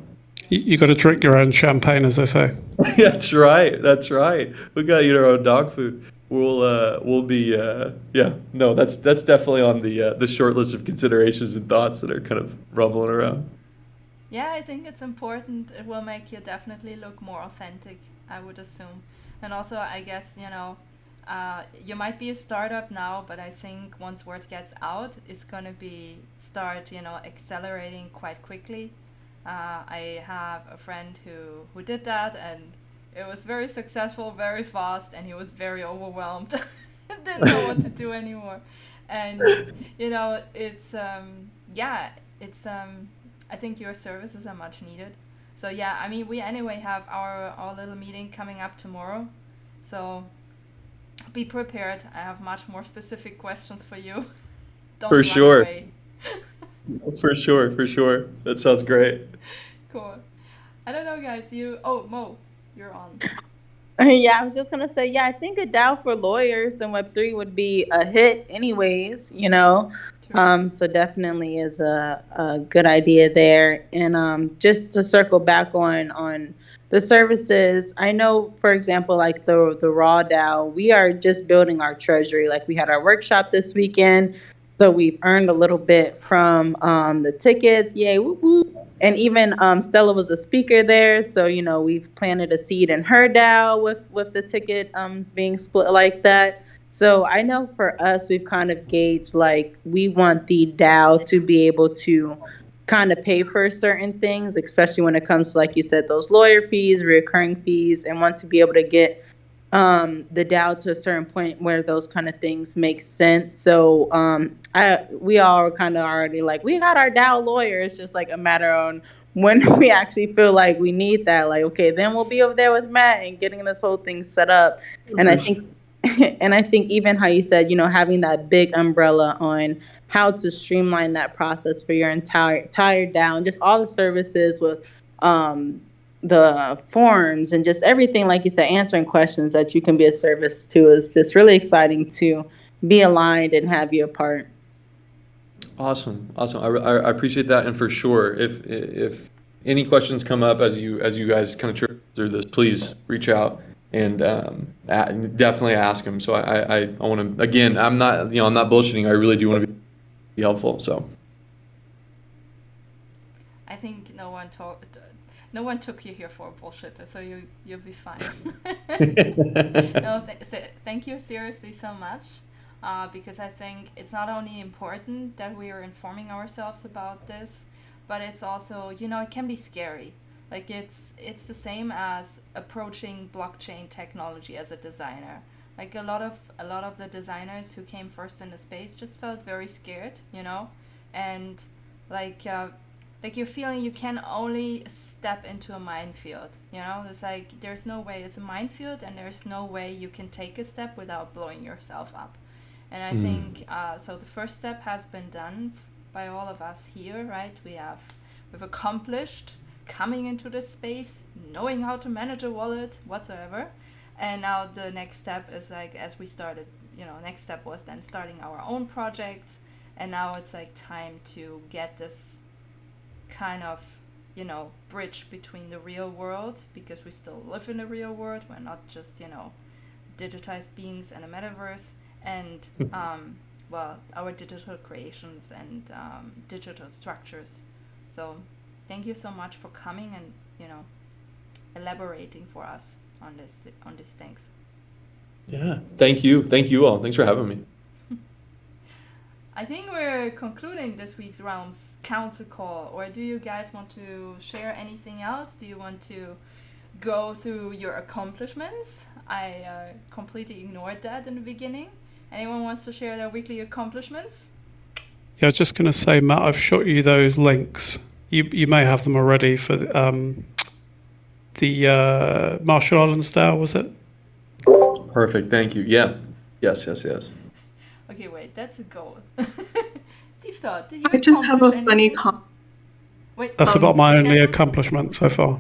You got to drink your own champagne, as they say. That's right. We got to eat our own dog food. We'll be no. That's definitely on the short list of considerations and thoughts that are kind of rumbling around. Yeah, I think it's important. It will make you definitely look more authentic, I would assume. And also, I guess, you might be a startup now, but I think once word gets out, it's going to start accelerating quite quickly. I have a friend who did that, and it was very successful, very fast, and he was very overwhelmed. Didn't know what to do anymore. And it's I think your services are much needed. So yeah, I mean, we anyway have our little meeting coming up tomorrow, so be prepared. I have much more specific questions for you. Don't For run sure. away. For sure. That sounds great. Cool. I don't know, guys. Mo, you're on. Yeah, I was just gonna say, yeah, I think a DAO for lawyers in Web3 would be a hit, anyways. True. So definitely is a good idea there. And just to circle back on the services, I know, for example, like the Raw DAO, we are just building our treasury. Like, we had our workshop this weekend. So we've earned a little bit from the tickets. Yay, whoop, whoop. And even Stella was a speaker there. So, we've planted a seed in her DAO with the ticket being split like that. So I know for us, we've kind of gauged, like, we want the DAO to be able to kind of pay for certain things, especially when it comes to, like you said, those lawyer fees, recurring fees, and want to be able to get the DAO to a certain point where those kind of things make sense. So we all are kind of already like, we got our DAO lawyer. It's just like a matter on when we actually feel like we need that. Like, okay, then we'll be over there with Matt and getting this whole thing set up. And I think even how you said, having that big umbrella on how to streamline that process for your entire DAO, and just all the services with the forms and just everything, like you said, answering questions that you can be a service to, is just really exciting to be aligned and have you a part. Awesome. I appreciate that, and for sure, if any questions come up as you guys kind of trip through this, please reach out and definitely ask them. So I want to, again, I'm not bullshitting. I really do want to be helpful. So I think no one took you here for a bullshitter, so you'll be fine. No, thank you seriously so much, because I think it's not only important that we are informing ourselves about this, but it's also, it can be scary. Like it's the same as approaching blockchain technology as a designer. Like a lot of the designers who came first into space just felt very scared, and like you're feeling you can only step into a minefield. It's like there's no way, it's a minefield, and there's no way you can take a step without blowing yourself up. And I think so. The first step has been done by all of us here, right? We've accomplished coming into this space, knowing how to manage a wallet whatsoever. And now the next step is like, as we started, next step was then starting our own projects. And now it's like time to get this kind of, bridge between the real world, because we still live in the real world. We're not just, digitized beings in a metaverse, and, our digital creations and digital structures. So thank you so much for coming and, elaborating for us on these things. Yeah, thank you all. Thanks for having me. I think we're concluding this week's Realms Council call, or do you guys want to share anything else? Do you want to go through your accomplishments? I completely ignored that in the beginning. Anyone wants to share their weekly accomplishments? Yeah, I was just going to say, Matt, I've shot you those links. You may have them already for the Marshall Islands DAO, was it? Perfect. Thank you. Yeah. Yes. Okay, wait, that's a goal. Deep thought. Did you I just have a accomplish funny anything? comment. Wait, That's about my only Catherine? accomplishment so far.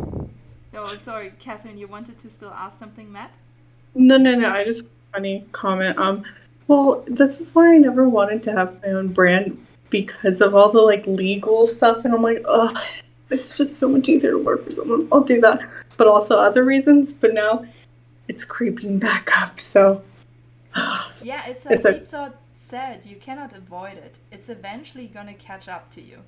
No, I'm sorry, Catherine. You wanted to still ask something, Matt? No. I just have a funny comment. Well, this is why I never wanted to have my own brand, because of all the legal stuff, and I'm like, ugh, it's just so much easier to work for someone. I'll do that, but also other reasons. But now it's creeping back up. So Yeah, it's like It's a- Deep Thought said, you cannot avoid it. It's eventually gonna catch up to you,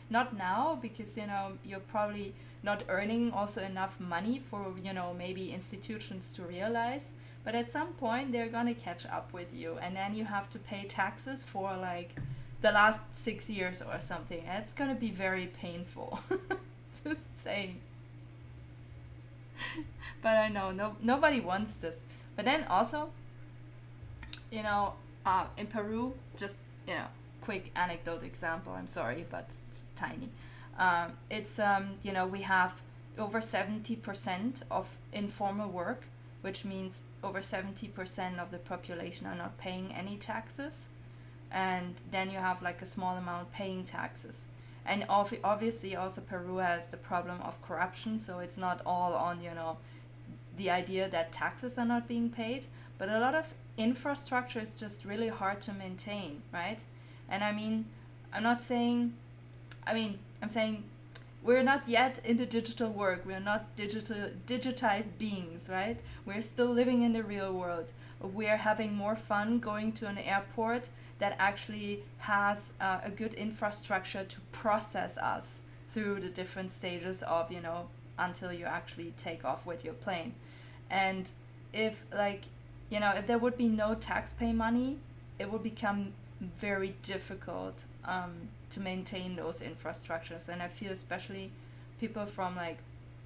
Not now, because, you're probably not earning also enough money for, maybe institutions to realize. But at some point, they're gonna catch up with you. And then you have to pay taxes for, the last 6 years or something. And it's gonna be very painful. Just saying. But I know, nobody wants this. But then also, in Peru, just, quick anecdote example, I'm sorry, but it's tiny. It's, we have over 70% of informal work, which means over 70% of the population are not paying any taxes. And then you have a small amount paying taxes. And obviously also Peru has the problem of corruption, so it's not all on, the idea that taxes are not being paid, but a lot of infrastructure is just really hard to maintain, right? And I'm saying we're not yet in the digital work. We're not digitized beings, right? We're still living in the real world. We're having more fun going to an airport that actually has a good infrastructure to process us through the different stages of, until you actually take off with your plane. And if if there would be no taxpayer money, it would become very difficult to maintain those infrastructures. And I feel especially people from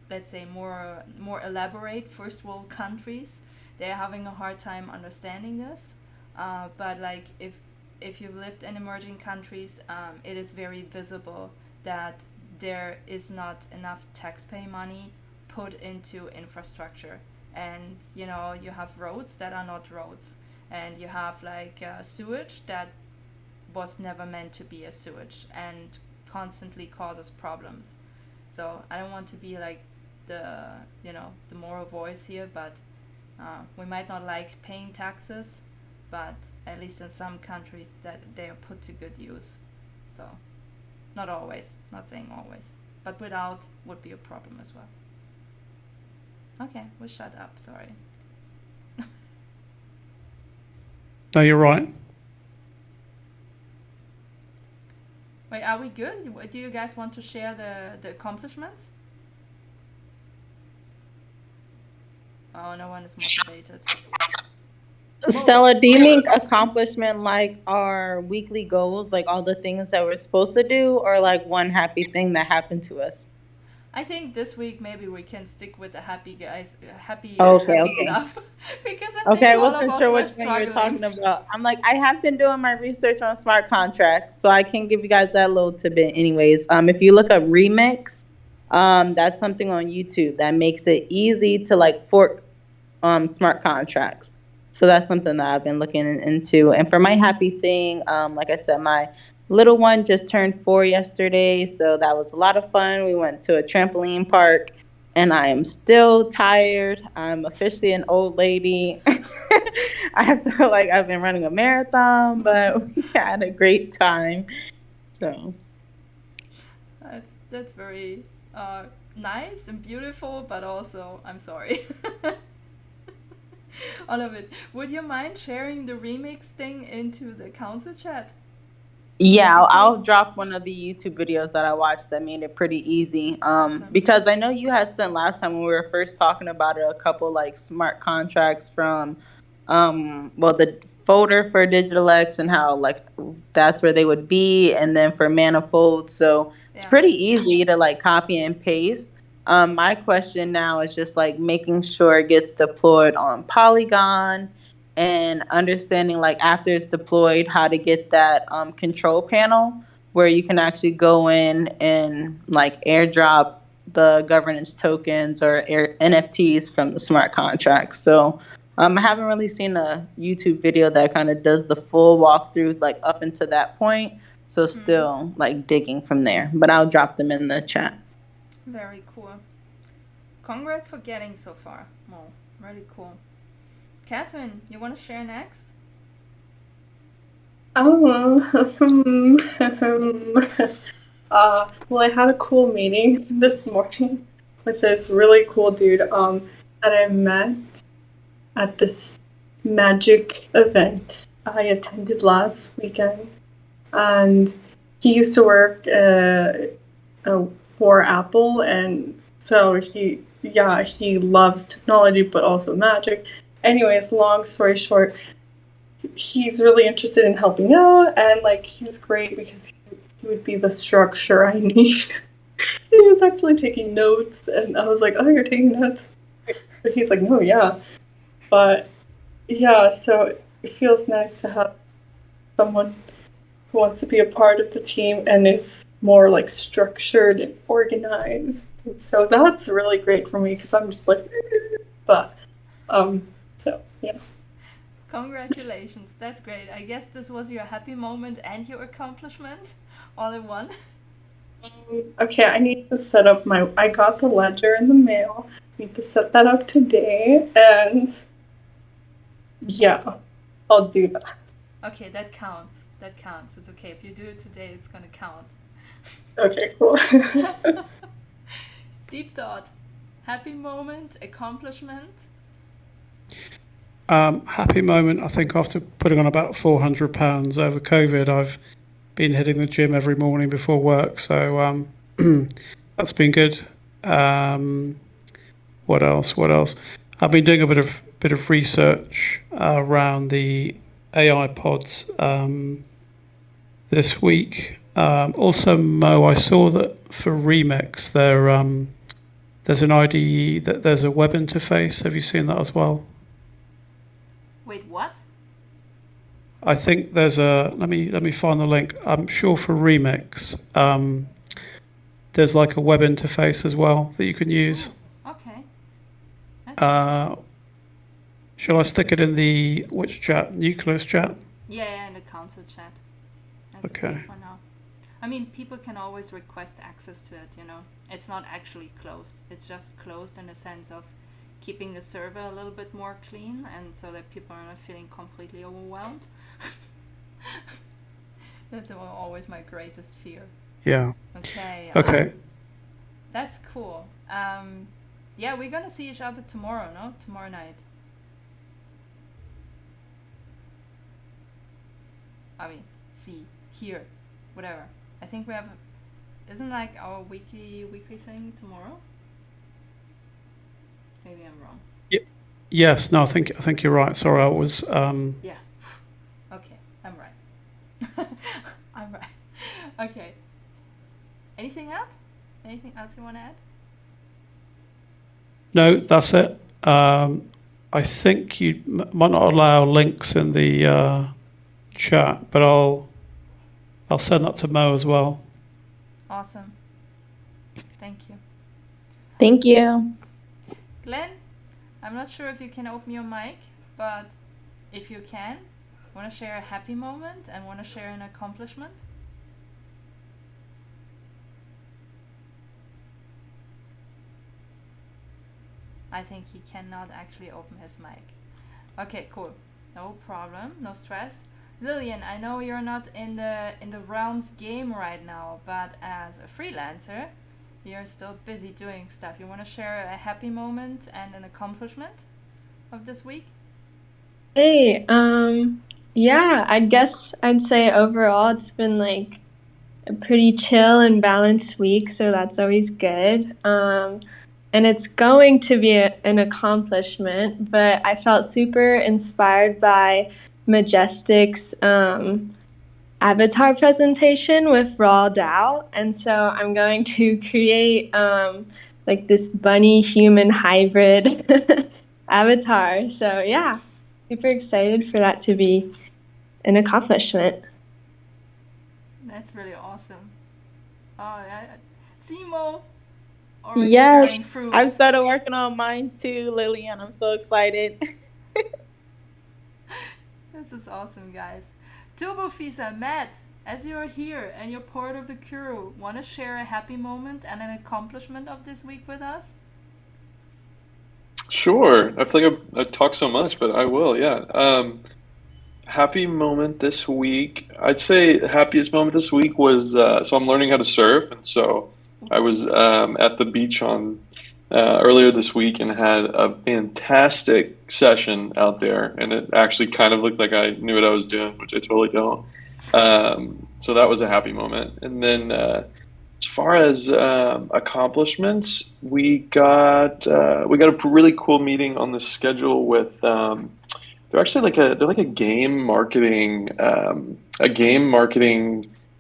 let's say more elaborate first world countries, they're having a hard time understanding this. But if you've lived in emerging countries, it is very visible that there is not enough taxpayer money put into infrastructure. And you have roads that are not roads, and you have sewage that was never meant to be a sewage and constantly causes problems. So I don't want to be the moral voice here, but we might not like paying taxes, but at least in some countries that they are put to good use. So not always, not saying always, but without would be a problem as well. Okay, we'll shut up, sorry. No, you're right. Wait, are we good? Do you guys want to share the accomplishments? Oh, no one is motivated. Stella, do you mean accomplishment like our weekly goals, like all the things that we're supposed to do, or like one happy thing that happened to us? I think this week maybe we can stick with the happy guys, Okay, happy okay. stuff, because I Okay, think I all of wasn't us sure were which one you were struggling. talking about. I'm like, I have been doing my research on smart contracts, so I can give you guys that little tidbit. Anyways, if you look up Remix, that's something on YouTube that makes it easy to like fork smart contracts. So that's something that I've been looking into. And for my happy thing, like I said, my little one just turned 4 yesterday, so that was a lot of fun. We went to a trampoline park, and I am still tired. I'm officially an old lady. I feel like I've been running a marathon, but we had a great time. So That's very nice and beautiful, but also I'm sorry. All of it. Would you mind sharing the remix thing into the council chat? yeah, That'd be I'll cool. drop one of the YouTube videos that I watched that made it pretty easy. Awesome. Because I know you had sent last time when we were first talking about it, a couple like smart contracts from, well, the folder for Digital X and how like that's where they would be, and then for Manifold. So it's Yeah. pretty easy to like copy and paste. My question now is just like making sure it gets deployed on Polygon and understanding like after it's deployed how to get that control panel where you can actually go in and like airdrop the governance tokens or NFTs from the smart contracts. So I haven't really seen a YouTube video that kind of does the full walkthrough like up until that point. So still like digging from there, but I'll drop them in the chat. Very cool. Congrats for getting so far. Oh, really cool. Catherine, you want to share next? Well, I had a cool meeting this morning with this really cool dude that I met at this magic event I attended last weekend, and he used to work for Apple, and so he loves technology but also magic. Anyways, long story short, he's really interested in helping out, and like he's great because he would be the structure I need. He was actually taking notes, and I was like, "Oh, you're taking notes?" But he's like, "No, yeah." But yeah, so it feels nice to have someone who wants to be a part of the team and is more like structured and organized. So that's really great for me because I'm just like, but so yeah. Congratulations, that's great. I guess this was your happy moment and your accomplishment all in one. Okay, I need to set up I got the ledger in the mail. I need to set that up today, and yeah, I'll do that. Okay, that counts. That counts. It's okay. If you do it today, it's gonna count. Okay, cool. Deep thought. Happy moment, accomplishment. Happy moment. I think after putting on about 400 pounds over COVID, I've been hitting the gym every morning before work. So that's been good. What else? I've been doing a bit of research around the AI pods this week. Also, Mo, I saw that for Remix, there's an ID that there's a web interface. Have you seen that as well? Wait, what? I think there's a. Let me find the link. I'm sure for Remix, there's like a web interface as well that you can use. Okay. That's nice. Shall I stick it in the which chat? Nucleus chat? Yeah, in the council chat. That's Okay. for now. I mean, people can always request access to it, you know. It's not actually closed. It's just closed in the sense of keeping the server a little bit more clean and so that people are not feeling completely overwhelmed. That's always my greatest fear. Yeah. Okay. Okay. That's cool. Yeah, we're gonna see each other tomorrow, no? Tomorrow night. I mean, see, hear, whatever. I think we have, isn't like our weekly thing tomorrow? Maybe I'm wrong. Yes, no, I think you're right. Sorry, I was. Yeah. Okay, I'm right. I'm right. Okay. Anything else? Anything else you want to add? No, that's it. I think you might not allow links in the chat, but I'll send that to Mo as well. Awesome. Thank you. Thank you. Glenn, I'm not sure if you can open your mic, but if you can, want to share a happy moment and want to share an accomplishment? I think he cannot actually open his mic. Okay, cool. No problem, no stress. Lillian, I know you're not in the Realms game right now, but as a freelancer, you're still busy doing stuff. You want to share a happy moment and an accomplishment of this week? Hey, yeah, I guess I'd say overall it's been like a pretty chill and balanced week, so that's always good. And it's going to be an accomplishment, but I felt super inspired by Majestic's avatar presentation with Raw DAO, and so I'm going to create like this bunny human hybrid avatar. So yeah, super excited for that to be an accomplishment. That's really awesome. Oh, yeah. Simo already Yes, carrying fruit. I've started working on mine too, Lillian. I'm so excited. This is awesome, guys. Turbo Fisa, Matt, as you're here and you're part of the crew, want to share a happy moment and an accomplishment of this week with us? Sure. I feel like I talk so much, but I will, yeah. Happy moment this week. I'd say the happiest moment this week was so I'm learning how to surf, and so I was at the beach on earlier this week and had a fantastic session out there, and it actually kind of looked like I knew what I was doing, which I totally don't. So that was a happy moment. And then as far as accomplishments, we got a really cool meeting on the schedule with they're like a game marketing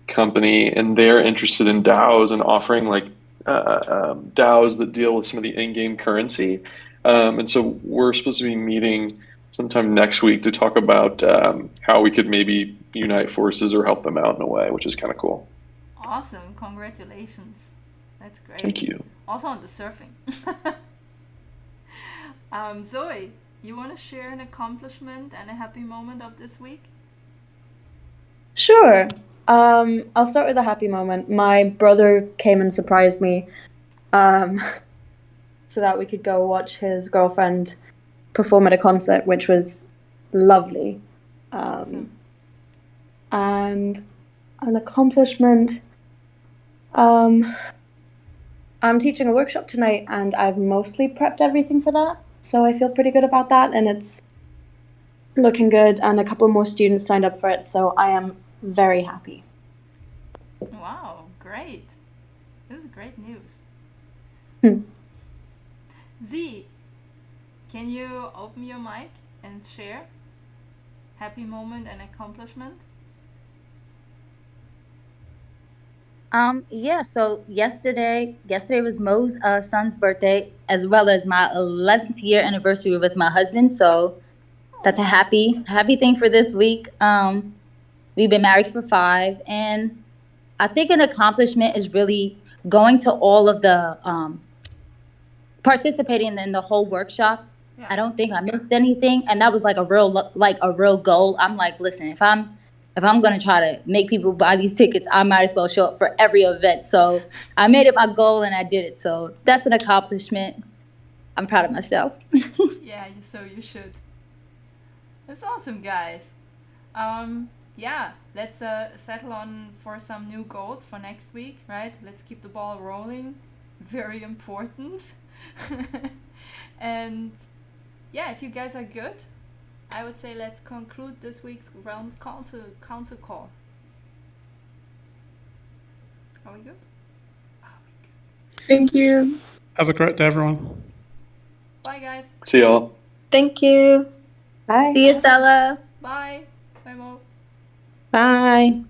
company, and they're interested in DAOs and offering like DAOs that deal with some of the in-game currency. And so we're supposed to be meeting sometime next week to talk about how we could maybe unite forces or help them out in a way, which is kind of cool. Awesome. Congratulations. That's great. Thank you. Also on the surfing. Zoe, you want to share an accomplishment and a happy moment of this week? Sure. I'll start with a happy moment. My brother came and surprised me, so that we could go watch his girlfriend perform at a concert, which was lovely. Awesome. And an accomplishment. I'm teaching a workshop tonight, and I've mostly prepped everything for that, so I feel pretty good about that, and it's looking good, and a couple more students signed up for it, so I am very happy. Wow, great. This is great news. Z, can you open your mic and share happy moment and accomplishment? Yeah, so yesterday was Mo's son's birthday, as well as my 11th year anniversary with my husband. So that's a happy thing for this week. We've been married for 5, and I think an accomplishment is really going to all of the participating in the whole workshop. Yeah. I don't think I missed anything, and that was like a real goal. I'm like, listen, if I'm going to try to make people buy these tickets, I might as well show up for every event. So I made it my goal and I did it. So that's an accomplishment. I'm proud of myself. Yeah, so you should. That's awesome, guys. Yeah, let's settle on for some new goals for next week, right? Let's keep the ball rolling. Very important. And yeah, if you guys are good, I would say let's conclude this week's Realms Council call. Are we good? Are we good? Thank you. Have a great day, everyone. Bye, guys. See y'all. Thank you. Bye. See you, Stella. Bye. Bye, Mo. Bye.